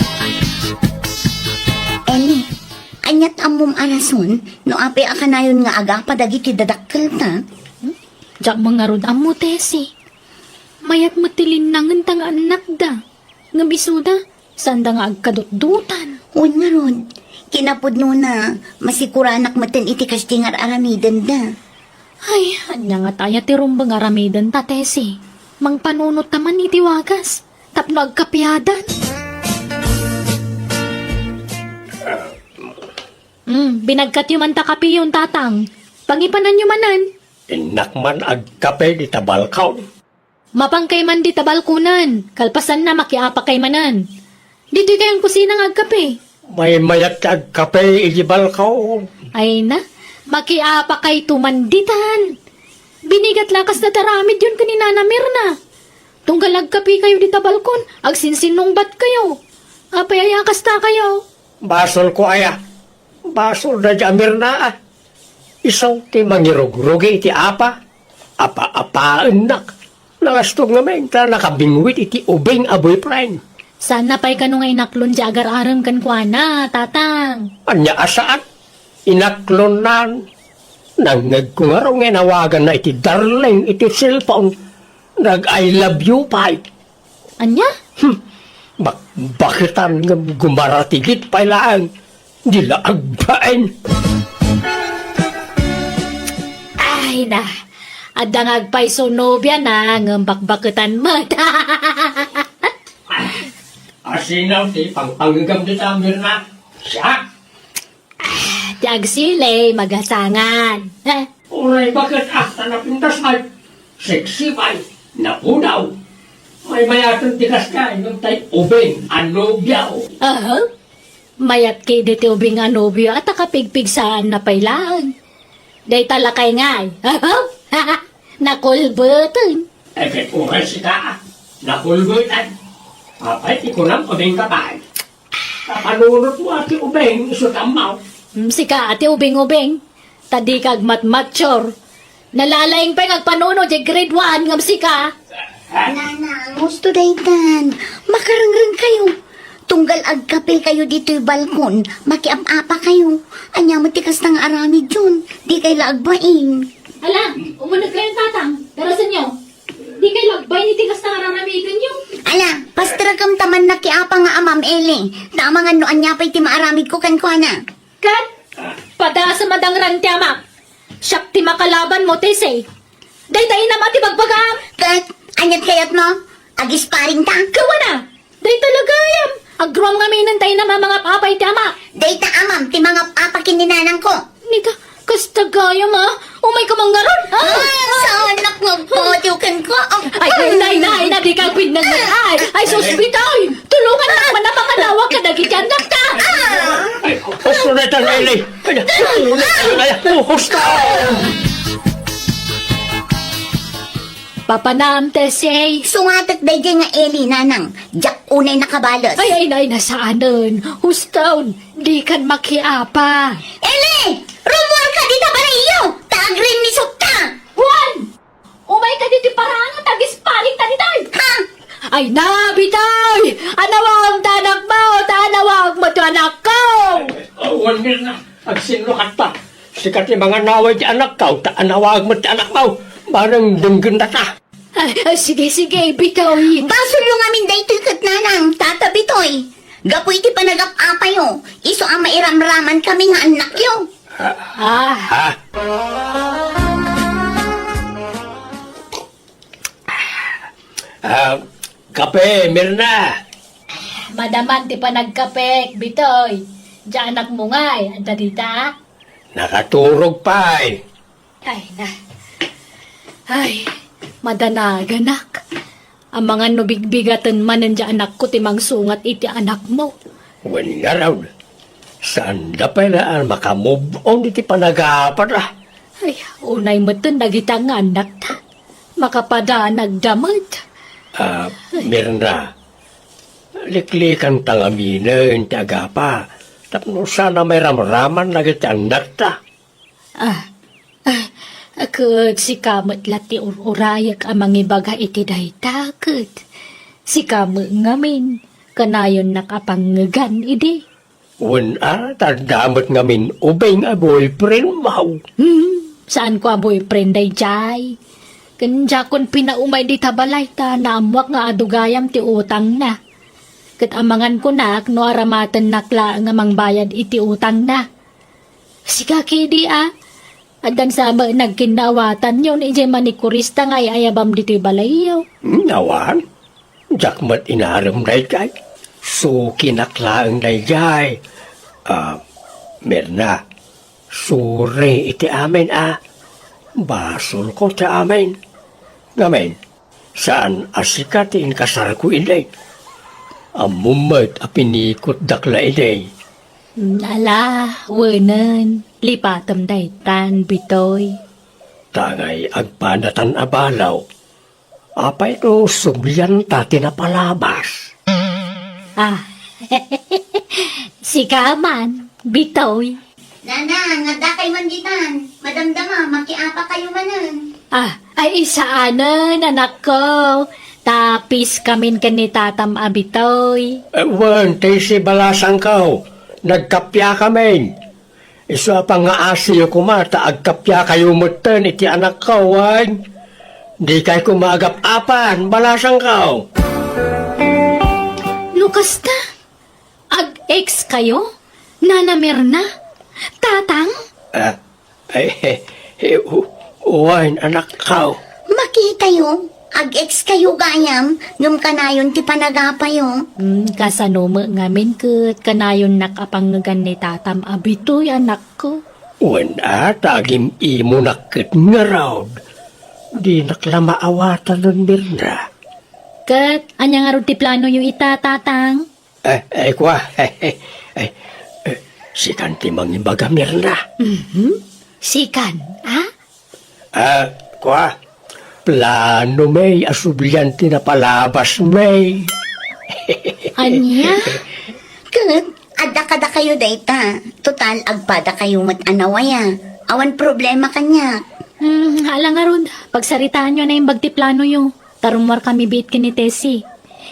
Eni, anyat amom arason, no ape akanayon nga aga padagi kidadakkel ta. Diyak mga rod ang mo, Tesi. Mayat matilin nangan tang anak da. Nga bisuda, sanda nga agkadot-dutan. Uy nga rod, kinapod no na, masikuranak matin iti kastingar aramidan da. Ay, anya nga taya ti rumbang aramidan ta, Tesi. Mang panunot naman iti wagas. Tapno agkapyadan. Binagkat yung manta kapi yung tatang. Pangipanan yung manan. Inakman agkape di tabalkaw. Mapangkay man di tabalkunan. Kalpasan na makiapa kay manan. Dito kayang kusinang agkape. May mayat agkape iti balkaw. Ay na, makiapa kay tumanditan. Binigat lakas na taramid yun kanina na Mirna. Tunggal agkape kayo di tabalkon. Agsinsinong bat kayo. Apay ayakas ta kayo. Basol ko aya. Basol na jamir na. Isaw ti mangirog-rogi iti apa. Apa-apaan nak. Nakastog naman ta nakabingwit iti ubing a boyfriend. Sana pa'y kanong ay naklon di agar-aram kan kwa na, tatang. Anya asaan? Inaklon nan. Nangag ko nga raw nga nawagan na iti darling iti cellphone. Nag-I love you pa. Anya? Bakitan nga gumaratigit pa lang. Dila agbain. Ay na, adang agpay so nobya na ng bakbakutan mo. Asinaw ti pangpanggam di tamir na. Siya? Tiag sile, magasangan. Uray bakit na pintas ay sexy pa napunaw. May mayatan tikas ka yung tay ubing anobyaw. Mayat kay diti ubing nga nobyo at akapigpig saan na pailaan. Day talakay nga. Nakulbutan. Eket uray sika. Nakulbutan. Apay ti kunam ubing kapay. Kapanunot mo ati ubing isutamaw. Sika ati ubing-ubing. Tadi kag matmatsyor. Nalalaing pa ngagpanuno di grade 1 ngam sika. Nanang, gusto daytan. Makarangrang kayo. Tunggal agkapil kayo dito'y balkon, makiap-apa kayo. Anya mo tikas ng aramid yun, di kay laagbain. Ala, umunod kayo tatang. Darasan nyo. Di kayo lagbay ni tigas na aramigan nyo. Ala, pastragam taman na kiapa nga amam ele. Tama nga no anya pa'y ti maaramid ko kan kwa na. Kat, pada sa madang rantiama. Siyak ti makalaban mo, Tese. Day tayo na mati bagbagam. Kat, anyat kayat mo? Agis paring ta? Kawa na. Day talaga yam. Agrom nga minan tayo na mga papay tama. Data amam, ti mga apakin ni nanang ko. Nika, kastagaya ma. Umay ka manggaron. Sa anak mo po, tiukan ko. Ay, nay, na di ka pinagay. Ay, sospitoy. Tulungan naman na mga nawag ka dagityan na ka. Ay, husto na ito, Lili. Husto! Papanam, Tese. Sungatak day nga Eli, nanang. Jak unay nakabalos. Ay, nasaanan. Hustaon, di kan makiapa. Eli! Rumor ka dito ba iyo? Tagrin ni Sukta! Juan! Umay ka dito parang tagis paling tanitay. Ha? Ay, nabitay! Anawag tanak mo! Tanawag mo to anak ko! Awan mir na. Agsinukat pa. Sikat yung mga naway ti anak ka. Taanawag mo ti anak mo. Parang dunggan na ta. Ay, sige, bitoy. Basol yung amin day kat nanang. Tatabitoy. Gapoy ti panagap-apa yo. Iso ang mairamraman kami nga anak yo. Ah, Ha? Kape, Mirna. madaman ti panagkapek, bitoy. Diyan anak mo nga eh. Anda dita? Nakaturog pa eh. Ay, madanaganak. Ang mga nubigbigatan man nandiyan anak ko timang sungat iti anak mo. Wala raw. Saan na pala ang makamove on iti panagapat ah. Ay, unay mo ito nagitang anak ta. Makapada nagdamag. Mirna. Liklikan tangamina ti agapa. Tapno sana may ramraman na iti anak ta. Akut si kamat lati urayak amang ibaga iti daytakot. Si kamat ngamin, kanayon nakapangagan idi. Wala, tardamot ngamin ubay nga boyfriend mo. Saan ko ang boyfriend day jay? Kanya kon pinaumay di tabalay ta naamwak nga adugayam ti utang na. Kat amangan ko na no aramatan nakla nga mangbayad iti utang na. Siga kidi Adan sama nagkinawatan yun, ije manikurista nga ayabam dito'y balayaw. Nawan, jakmat inaram na ikay. So kinaklaan na ikay. Mirna, sure iti amin Basol ko ti amin. Ngamen, saan asikatin kasar ko inay? Amumat apinikot dakla inay. Ala, wanan, lipatam daytan, bitoy. Tangay agpanatan abalaw. Apay no sublian tati na palabas. Si Kaman, bitoy. Nanang, nga kay manditan. Madamdama, makiapa kayo manan. Ay isaanan, anak ko. Tapis kamin kanitatam abitoy. Wan, tayo si balasang kao. Nagkapya kami. Isa pa nga asiyo kumata, agkapya kayo mutan iti anak ko, wan. Di kay kumagap-apan, balasang kao. Lukas na. Ag-ex kayo? Nana Mirna? Tatang? Wan, anak kao. Makita yo. Ag-ex kayo gayam. Ngam kanayon ti panagapa yo. Kasanoma ngamin kat kanayon nakapanggan ni tatam abitoy anak ko. Wan tagim imo nakit nga raw. Di naklama awatan nun, Mirna. Kat, anya nga ron ti plano yung itatatang? Kwa, si kanti mangibaga, Mirna. Sikan, Kwa, plano may asublyanti na palabas may. Anya? Kat, ada kayo dayta. Total, agpada kayo mat-anawaya. Awan problema kanya. Hala nga ron, pagsaritaan nyo na yung bagtiplano yung tarumwar kami bit kinitesi.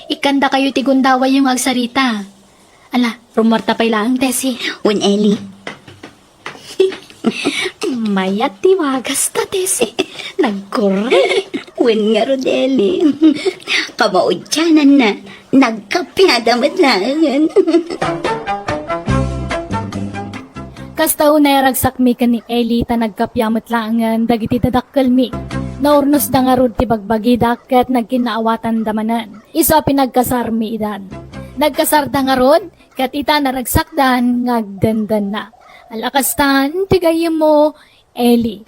Ikanda kayo tigundawa yung agsarita. Ala, rumarta pa ilang, Tessie. Wen Eli. Mayat tiwagas ta, Tessie. Nagkore. Wen nga Rodeli. Kamaudyanan na. Nagkapyada matlangan. Kasta unay ragsak mi ka ni Eli ta nagkapyamot langan dagiti tadakkel mi. Naurnos da nga rod ti bagbagidak ket nagkinaawatan damanan. Isa pinagkasar mi idan. Nagkasar da nga rod ket ita naragsakdan ngagdandan na. Alakastan tigayem mo Eli.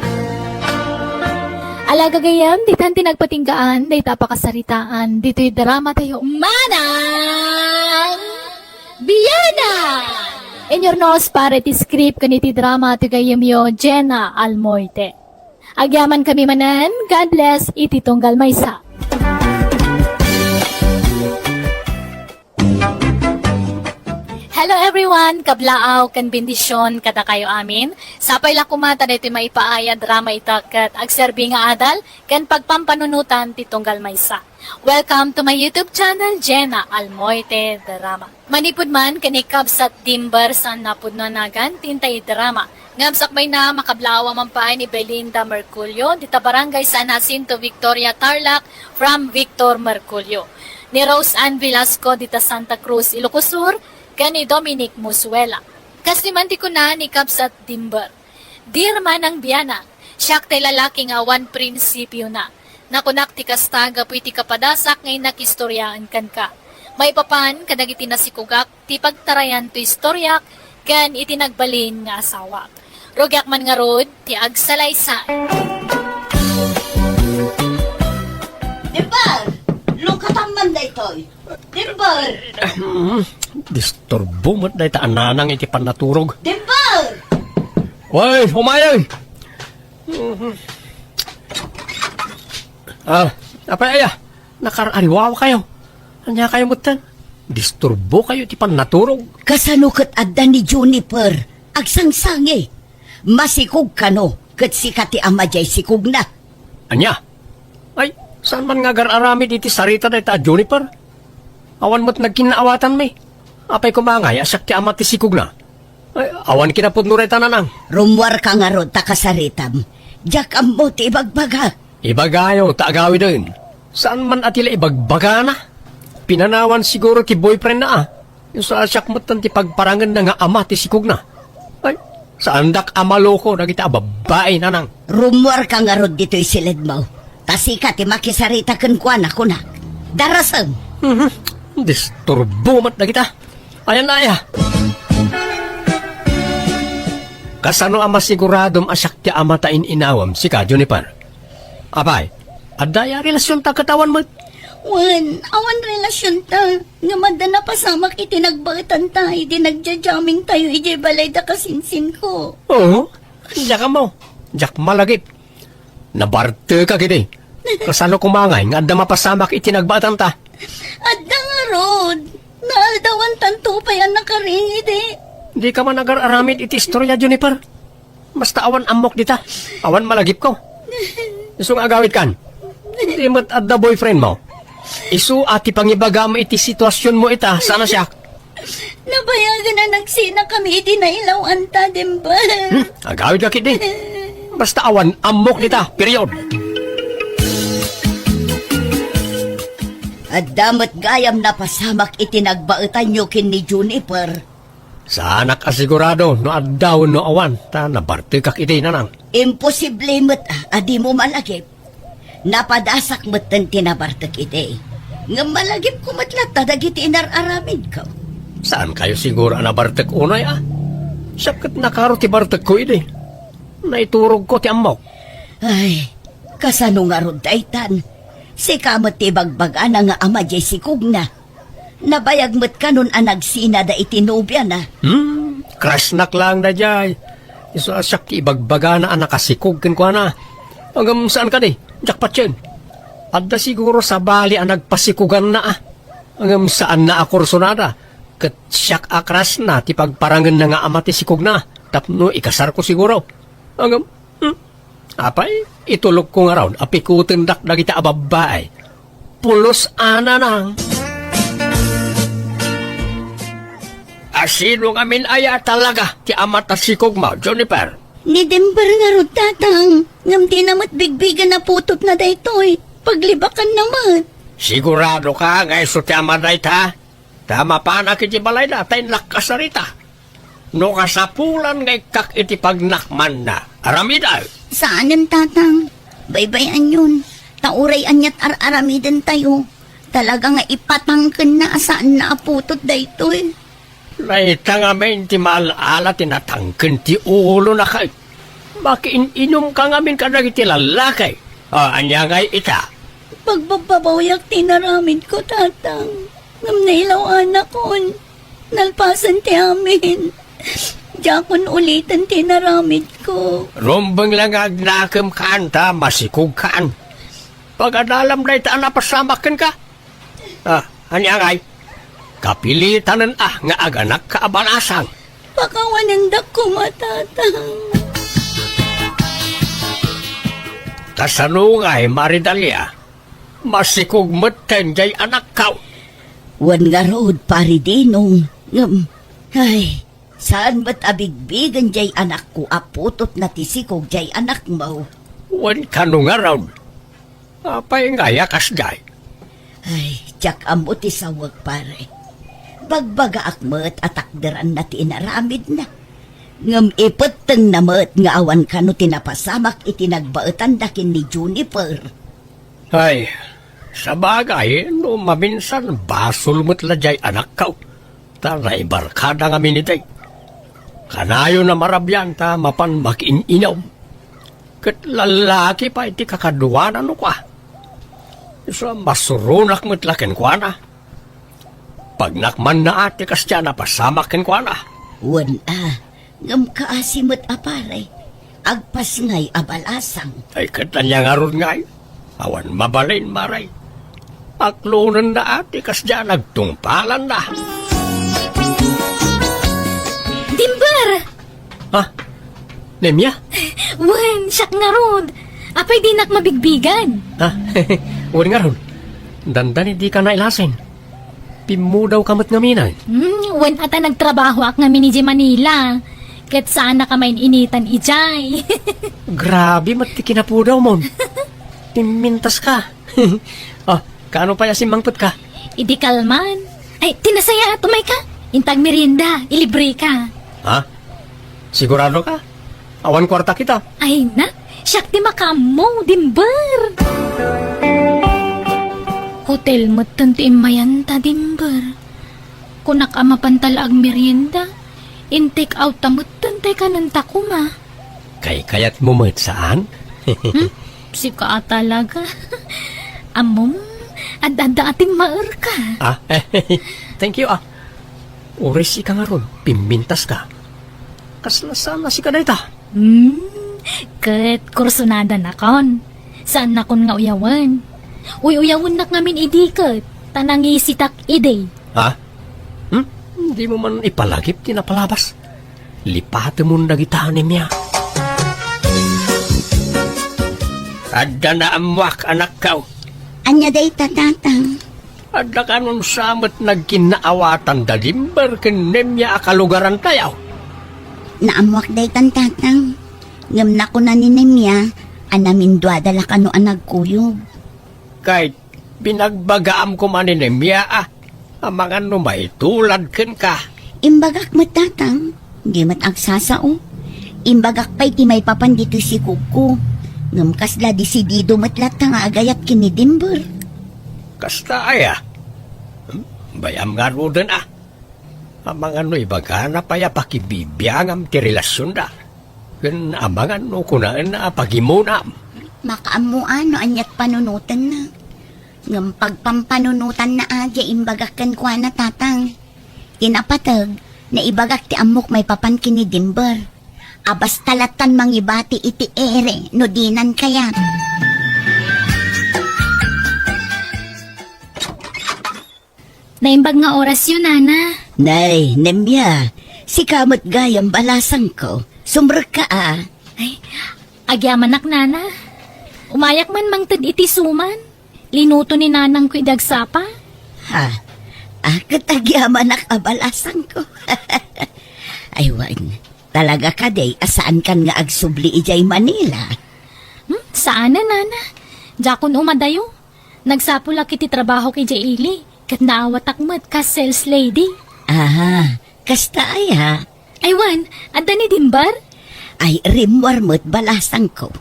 Ala gagayam, ditan tinagpatinggaan, dayta pakasaritaan, dito'y drama tayo, Manang Biyana! In your nose, pare ti script kaniti drama tigayam yo, Jenna Almoite. Agyaman kami manan, God bless, iti tunggal maysa. Hello everyone, kablaaw, kan bendisyon, kada kayo amin. Sapay lang kumata dito maipaaya drama ita kat agserbi nga adal, kan pagpampanunutan titunggal maysa. Welcome to my YouTube channel, Jenna Almoite Drama. Manipod man, kanikab sa timber sa napudnanagan, tintay drama. Ngabsak may na makablawa mampay ni Belinda Merculio, dita barangay San Jacinto, Victoria, Tarlac, from Victor Merculio. Ni Rose Ann Velasco, dita Santa Cruz, Ilocos Sur, kani Dominic Musuela. Kasi manti ko na ni Kabsat Timber. Dear Manang Biyana, siyak tay lalaki nga one prinsipyo na. Nakunak ti kastaga po iti kapadasak ngay nakistoryaan kan ka. May papan kadag iti nasikugak ti pagtarayan to istoryak kan iti nagbalin nga asawa. Rogyak man nga rod ti agsalaysa. Dimbar! Lukatan man da ito'y. Dimbar! Disturbo mo't na itaan nanang iti panaturog. Dimbar! Hoy, humayag! Apay aya, nakarariwaw kayo. Anya kayo mutan? Disturbo kayo iti panaturog. Kasano kat adda ni Juniper, agsangsangi. Masikog kano, kat sikati ama jay sikog na. Anya? Ay, saan man nga gar-arami diti sarita na ita, Juniper? Awan mo't nagkinaawatan may. Apay kumangay, asak ti ama ti sikog na. Ay, awan kinapod nureta na nang. Rumwar ka nga ron takasaritam. Diyak ang mo ti ibagbaga. Ibagayo, taagawi din. Saan man atila ibagbaga na? Pinanawan siguro ti boyfriend na ah. Yung sa asyak mo't ti pagparangan na nga ama ti sikog na. Ay, saan dak amaloko na kita babae na nang. Rumwar ka nga ron dito'y silid mo. Tasika ti makisarita kan kuan ako na. Darasang. Disturbo mat na kita. Ayan na ya. Kasano ama siguradom asyak ti ama tain inawam si ka, Juniper? Abay, adaya relasyon ta katawan mo. Wan, awan relasyon ta. Nga madana pasamak iti nagbatan ta. Iti nagja-jamming tayo. Iti balay da kasinsin ko. Oo, diyak ka mo. Diyak malagip. Nabarte ka gidi. Kasano kumangay nga adda mapasamak iti nagbatan ta. Adda nga rod. Naaldawan tanto pa yan nakaring iti. Di ka man nagar-aramid iti istorya, Juniper. Basta awan amok dita. Awan malagip ko. Isong agawit kan. Di mo't adda boyfriend mo. Isu ati pangibaga mo iti sitwasyon mo ita. Sana siya? Nabayagan na nagsina kami iti nailawan ta, dimba. Agawit ka kidi. Basta awan amok dita. Period. At damat gayam na pasamak itinagbaetan nyo kin ni Juniper. Sana kasigurado no addaw no awan. Ta nabarte kak iti na nang. Imposible mo't adi mo malagip. Napadasak mo't ng tinabartak iti. Nga malagip ko matlat tadagiti inararamid ko. Saan kayo siguro nabartek unay ah? Sapkat nakaro ti bartek ko iti. Naiturog ko ti amok. Ay, kasano nga ron daytan. Si kamot ti bagbaga na nga ama jay sikog na. Nabayag mo't kanon anagsina da itinubya na. Crash nak lang na jay. Iso asyak ti ibagbaga na anakasikog ken ko na. Hanggang saan ka di? Jakpat yun. Adda siguro sa bali ang nagpasikugan na ah. Hanggang saan na akursunada. Kat siyak akras na ti pagparangan na nga ama ti sikog na. Tapno ikasar ko siguro. Hanggang, apay, itulog ko nga raw. Apikutin dak na kita ababay. Pulos ana nang. Sino nga min aya talaga ti amat at sikog mo, Juniper? Ni Dimber nga ro, tatang. Ngam di namat bigbigan na putot na daytoy. Paglibakan naman. Sigurado ka nga iso ti amat dayt ha? Tama pa na kiti balay na tayo nakasarita. No kasapulan nga ikak iti pagnakman na. Aramidal. Saanan, tatang? Baybayan yun. Tauray anyat ar-aramiden tayo. Talaga nga ipatangken na saan na aputot daytoy. Naita nga men ti maalaala tinatangken ti ulo na kay. Makiininom ka nga min kadag iti lalakay. Anya nga ita. Pagbababayak tinaramid ko, tatang. Ngam nailaw anak kon. Nalpasan ti amin. Jakon ulitan tinaramid ko. Rumbang lang agnakam kanta, masikog kaan. Pagadalam na ita napasamakan ka. Anya ngay, kapilitanan nga aganak ka abanasang. Pakawanandak ko, matatang. Tasano ngay, Maridalia, masikog maten jay anak ka. Wan nga road, pari dinong. Ay, saan ba't abigbigan jay anak ko aputot na tisikog jay anak mo? Wan kano nga raw. Apay nga yakas jay. Ay, tiyak amot isawag pare. Bagbaga akmet atakderan na tinaramid na. Ngam ipeteng namet nga awan kano tinapasamak itinagbaetan dakin ni Juniper. Ay, sa bagay, no maminsan basol mo't lajay anak ka. Taray barkada nga minitay. Kanayo na marabyan ta mapan makin-inaw. Kat lalaki pa iti kakaduanan no ka. So masurunak mo't lakin kwa na. Pag nakman na ati kasya na pasamakin kwa na. Wan ngam kaasimot apare. Agpas ngay abalasang. Ay katanya nga ron ngay. Awan mabalin maray. Aklunan na ati kasya nagtungpalan na. Dimber! Ha? Nemya? Wen, siyak nga rod. Apay di nak mabigbigan. Ha? Uwan nga ron. Dandan hindi ka nailasin. Pimudaw kamot nga minay. Wen ata nagtrabaho ak nga miniji Manila. Ket saan na kamain initan ijay. Grabe, mati kinapudaw mo. Pimintas ka. Kano pa yasin mangput ka? Idi kalman. Ay, tinasaya tumay ka. Intag merienda, ilibre ka. Ha? Sigurado ka? Awan kwarta kita. Ay na, siyak di makamo, Dimber. Hotel mo tanti imayanta, Dimber. Kunak ama pantala ag merienda, in-take out tamot tantay ka ng takuma. Kayat mo mat saan? Sika talaga. Amom, adada ating maar ka. Thank you. Oris ka nga ron, pimintas ka. Kaslasan na si kadayta. Ket kursunada na kon. Saan na kon nga uyawan? Uyawan na ngamin idikat. Tanang isitak ide. Ha? Hindi mo man ipalagip, tinapalabas. Lipate mo nagitahan niya. Adda na amwak, anak ka. Anya day, tatang. Adda ka nun samot nagkinaawatan da Dimber kinemya akalugaran tayaw. Naamwak day tan, tatang. Ngam na ko na ninemya, anamin dala ka no anagkuyog. Kahit binagbagaam ko man ninemya ang mga numay tulad ken ka. Imbagak mo, tatang. Di mat agsasao. Imbagak pa'y ti may papan dito si Kuko. Ngam kasla disidido matlat nga agayat kini Dimber. Kasta aya. Bayam nga roden Ang mga ibaga na paya pakibibiyang am ti relasyon da. Ken amangan no kunaan na pagimunam. Makaamuan no anyat panunutan na. Ngam pagpampanunutan na agya imbagak kan kwa na, tatang. Tinapatag na ibagak ti amok may papan kini Dimber. Abas talatan mangibati iti ere no dinan kayat. Naimbag nga oras yun, Nana. Nay, Nemya, si kamot gayam balasang ko. Sumber ka Ay, agyamanak, Nana. Umayak man mangtad iti suman. Linuto ni Nanang ko idagsapa. Ha? Katagyaman nakabalasan ko. Aywan, talaga ka day, asaan kan nga agsubli ijay Manila? Saan na, nana? Jakon umadayo. Nagsapula kiti trabaho kay Jaili. Kat naawat akmat ka sales lady. Kasta ay ha? Aywan, adda ni Dimbar? Ay rimwar mo't balasang ko.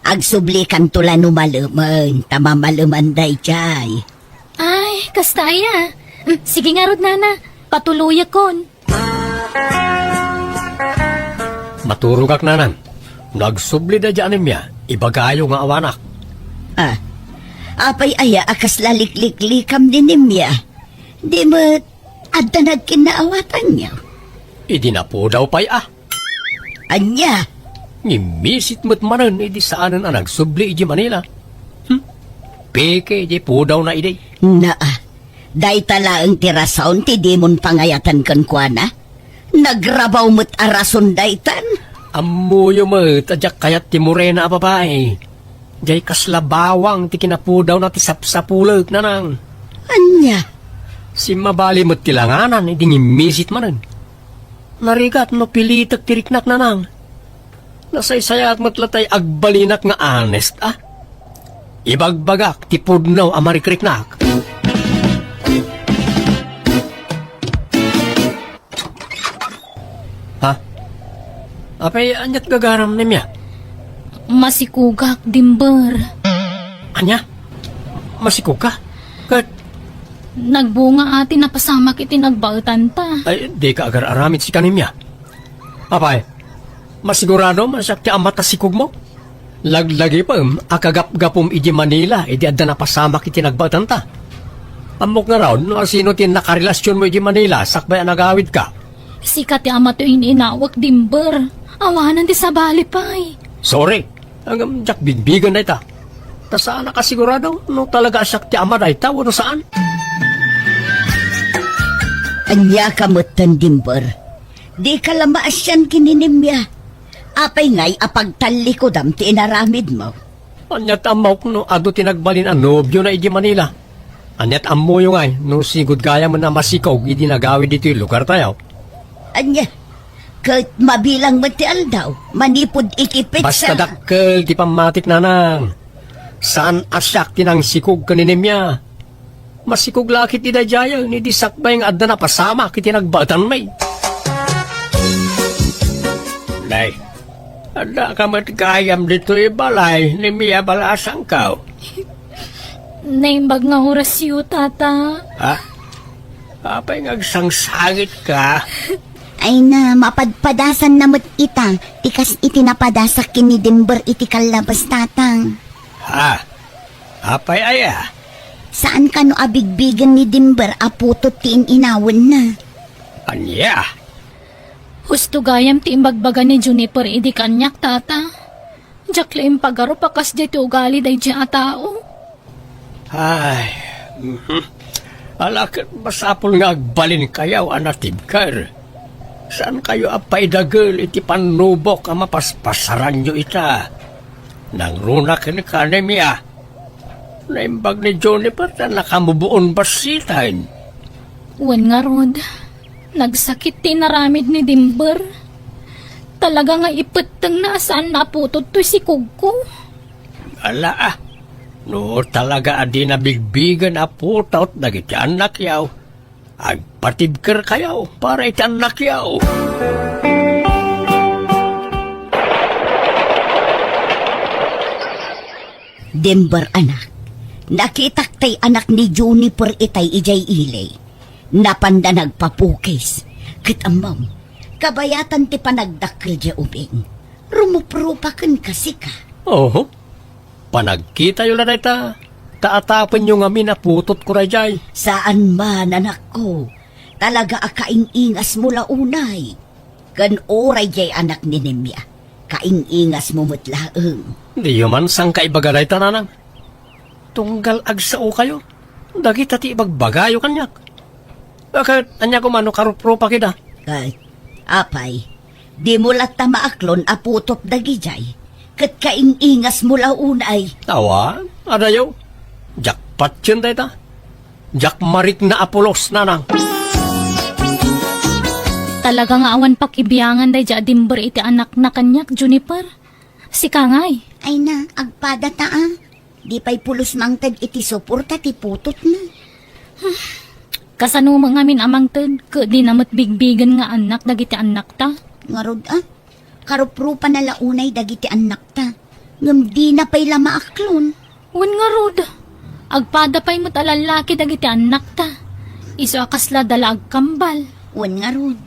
Agsubli kan tula numalaman, tamamalaman day jay. Ay, kastaya. Sige nga rod, nana. Patuloy akon. Maturog ak nanan. Nagsubli na dyan niya. Ibagayo nga awanak. Apay aya akas lalikliklikam din nimya. Di mo adda nagkinaawatan niya. Idi na po daw pa'y Anya, Ngimisit mo't manan, idi saanan ang nagsubli iji Manila. Peke, iji po daw na iday. day tala ang tirasaon ti dimon pangayatan kan kuana. Nagrabaw mo't arason daytan. Amuyo mo, tadyak kayat ti Morena a babae. Jay kaslabawang ti kinapudaw na ti sapsapulag na nang. Anya, Si mabali mo't tilanganan, idi ngimisit manan. Narigat no pilitak tiriknak na nang. Nasaysayat mo't latay agbalinak nga honest Ibagbagak ti pudnaw a marikriknak. Apay anyat gagaram nimya. Masikugak, Dimbar. Anya? Masiko ka? Kat, Nagbunga ati napasama kiti nagbautan ta. ay, di ka agar aramit si kanimya. Apay, masigurado masak ti amat sikog mo? Laglagi pa, akagap-gapom iji Manila, edi adda napasama kiti nagbautan ta. Amok nga raw, no sino tin nakarelasyon mo iji Manila, sakbay nagawid ka. Sikat ti ama to inawak, Dimbar. Awanan ti sabali pa'y. Sorry, hanggang jak bigbigan na ita. Ta saan nakasigurado, no talaga asak ti ama na ita, wano saan? anya kamot tan Dimbar. Di ka lamaasyan kininimya. Apay ngay apagtali ko dam ti inaramid mo. Anyat amaw no ado tinagbalin ang nobyo na iji Manila. Anyat amo yung ay, no sigud gaya mo na masikaw, idi nagawid dito yung lugar tayo. Anya, kahit mabilang mo ti aldaw, manipod ikipit Basta sa... dakkel, di pamatik na nang. Saan asyak tinang sikog kaninemya? Masikog lakit ti dayaya, ni di sakbay nga adda na pasama, kiti nagbatan may. Nay, ada ka matgayam dito ibalay, ni Mia balasang kao. Naimbag nga oras yu, tata. Apay ngagsangsangit ka. Ay na, mapadpadasan na mo't ita. Tikas itinapadasak kini Dimbar iti kalabas tatang. Apay aya. Saan ka no abigbigan ni Dimbar aputot ti inawon na? Anya? Husto gayam ti imbagbaga ni Juniper idi kanyak, tata. Diyak laim pagaro pakas di ti ugali day di atao. Ay, alakit masapol nga agbalin kayaw anatibkar. Saan kayo apay dagel iti panubok ang mapaspasaran nyo ita? Nang runak ni kanemya. Naimbag ni Juniper na nakamubuon basitan. Wan nga rod. Nagsakit ti naramid ni Dimbar. Talaga nga ipeteng na saan naputot to si Kugko. Ala no talaga adi na bigbigan aputot dagiti anak yaw. Agpatibker kayaw para iti anak yaw. Dimbar anak, nakitak tay anak ni Juniper itay ijay ilay. Napanda nagpapukis. Kitambam, kabayatan ti panagdakkel di ubing. Rumuprupakan kasi ka. Oo. Panagkita yun na ita. Taatapan yung amin na putot ko rajay. Saan man anak ko, talaga akaing-ingas mo launay. Kan oray jay anak ni Nemya, kaing-ingas mo mutlaeng. Di man sang kaibaga na ita nanang. Tunggal agsao kayo. Dagita ti ibagbagayo kanyak. Bakit anya ko mano karupropa kita? Kay, apay, di mo lata maaklon aputot dagijay. Kat kaing-ingas mo launay. Tawa, adayo. Jackpot yun ta. Jak marik na apulos nanang. Talaga nga awan pakibiyangan day ja dimber iti anak na kanyak, Juniper. Si Kangay. Ay na, agpada taa. Di pa'y pulos mangtad iti suporta ti putot na. Kasano mga amin amang ten, di namat bigbigan nga anak dagiti anak ta. Ngarod karuprupa na launay dagiti anak ta. Ngam di na pa'y lamaaklon. Wan nga rod. Agpada pa'y mo't alalaki dagiti anak ta. Iso akasla dala agkambal. Wan nga rod.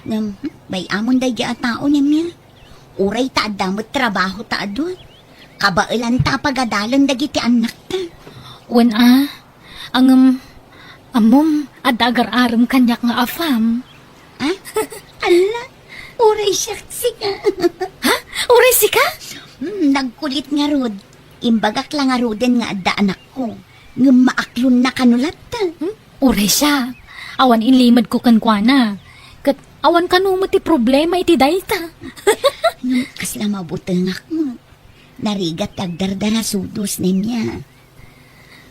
Ngam, may amon day a tao niya miya. Uray ta adamot trabaho ta adon. Kabailan ta pagadalan dagiti anak ta. Wan ang amom adagar-aram kanyak nga afam. Ha? Ala, uray siyaksi ka. Ha? Uray si ka? Nagkulit nga rod. Imbagak lang nga roden nga adda anak ko. Ngam maaklon na kanulat ta. Uray siya. Awan inlimad ko kankwana. Kat awan kanumot ti problema iti dayta. Ngam kasla mabutengak mo. Narigat agdardana sudos niya.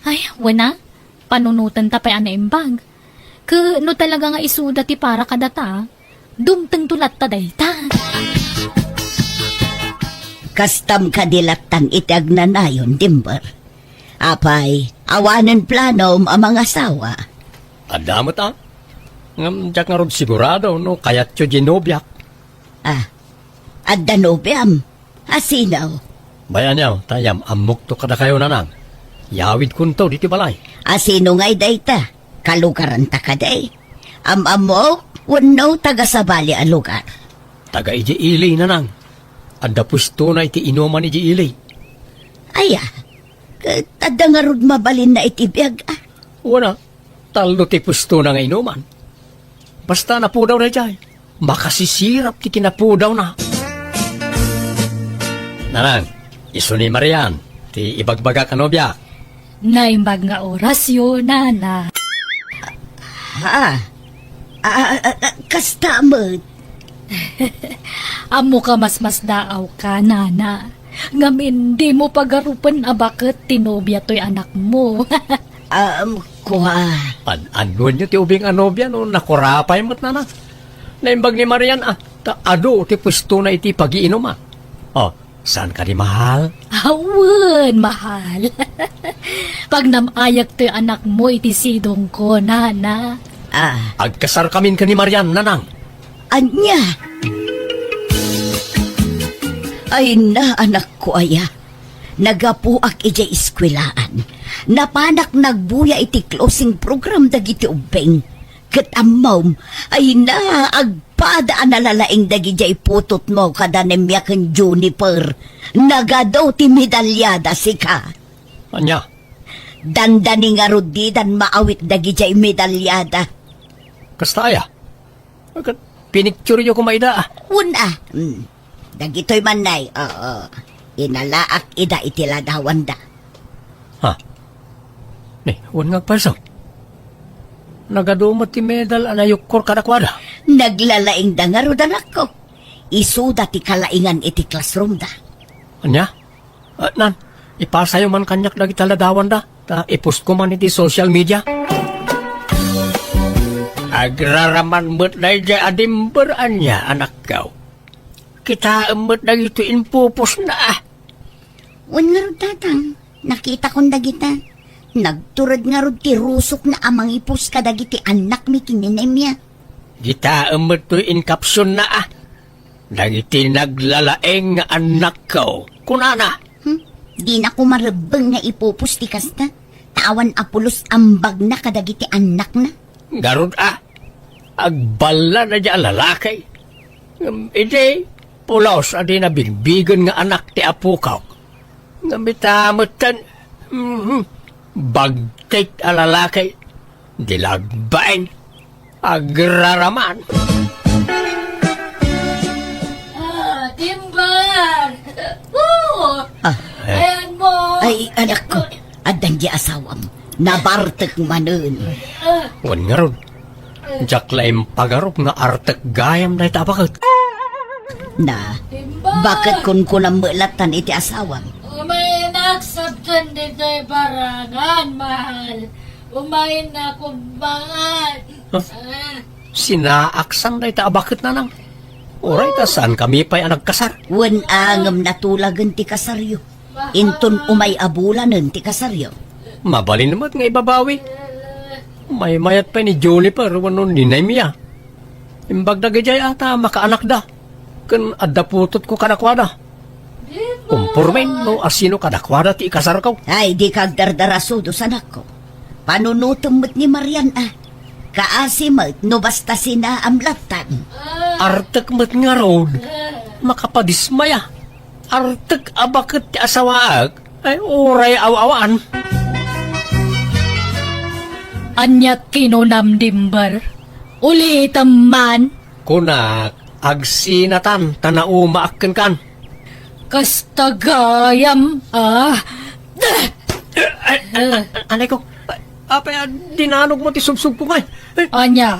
Ay, wana. Panunutan ta pa imbag. No talaga nga isuda ti para kadata. Dumteng tulat ta dayta. Kastam kadilatan iti agnanayon, Dimber. Apay, awanan planom ang mga asawa. Adamot Ngam jak nga rod sigurado no kayat yo ginobyak. At danobiam, asinaw. Bayan yaw, tayam amok to kada kayo nanang. Yawid kunto diti balay. Asino ngay dayta, kalugaran ta kaday. Amok, wano taga sa bali a lugar. Taga iji ili nanang. Adda pusto na iti inuman iji ili. Aya, tada nga rod mabalin na itibiyag Wana, talo ti pusto na nga inuman. Basta napudaw na jay. Makasisirap ti kinapudaw na. Nanang, iso ni Marian, ti ibagbaga kanobya. Naimbag nga orasyon, nana. Kastamot. Amo ka mas daaw ka, nana. Ngamin, di mo pagarupan abakit tinobya to'y anak mo. Kuha. Anuan nyo ti ubing anobya no nakurapay mo't nanang. Naimbag ni Marian ado ti pusto na iti pagiinuman. Saan ka di mahal? Awan, mahal. Pag namayak to'y anak mo, iti sidong ko, nana. Agkasar kamin ka ni Marian, nanang. Anya? Ay na, anak ko aya. Nagapuak ija iskwelaan. Napanak nagbuya iti closing program dagiti ubeng. Kat amom, ay na, agpadaan nalalaing dagiti iputot mo kada nemyakan Juniper. Nagadaw ti medalyada si ka. Anya? Dandani nga rudi dan maawit dagiti medalyada. Kastaya? Pinicture yo kumaida. Una, dagitoy manay, inalaak ida itiladawan da. Wan nga paso. Nagadumot ti medal anayukor kadakwada. Naglalaing da nga rudan ako. Isuda ti kalaingan iti classroom da. Anya? Nan, ipasayo man kanyak dagi taladawan da. Ipost ko man iti social media. Agraraman mo't na iya adimber anya anak kaw. Kita mo't dagito impupos na Wan nga rod tatang. Nakita kong dagita. Nagturad nga rod ti rusok na amang ipos ka dagiti anak mi kininemya. Kita mo't to in caption na Dagiti naglalaeng nga anak kaw. Kunana. Di na ko marabang nga ipupos ti kasta. Tawan apulos ambag na kadagiti anak na. Garod agbala na dya lalakay. Ide, pulos adi na bigbigan nga anak ti apukaw. Nga mitamutan, bagkit alalakay, dilagbain, agraraman. Timbar! Oo! Ayan mo! Ay, anak ko, adan di asawam. Nabartek manun. Wan nga ron. Diyak laim pagarop nga artek gayam na itabakot. Na, bakit kun kunambelatan iti asawam? May naksabtan dito'y barangan, mahal. Kumain na kumbangan. Sinaaksan na ita bakit na nang. Oray ta saan kami pa'y nagkasar. Wan angam natulagan ti kasaryo. Inton umay abulanan ti kasaryo. Mabalin naman nga ibabawi. May mayat pa ni Juniper wano ni Naimia. Imbag na gajay ata makaanak da. Kan adda putot ko kadakwada. Kumpurmen no asino kadakwada ti ikasar ko. Ay, di kagdardaraso do sanak ko. Panunutom mo't ni Marian Kaasimat no basta sina amlatan. Artek met nga road. Makapadismaya. Artek abakit ti asawaag. Ay oray awawaan. Anyat kinunamdimbar. Ulitam man. Kunak, agsinatan, tanao maakken kan. Kastagayam. Anay ko, apay, dinanog mo ti subsub po ngay. Anya,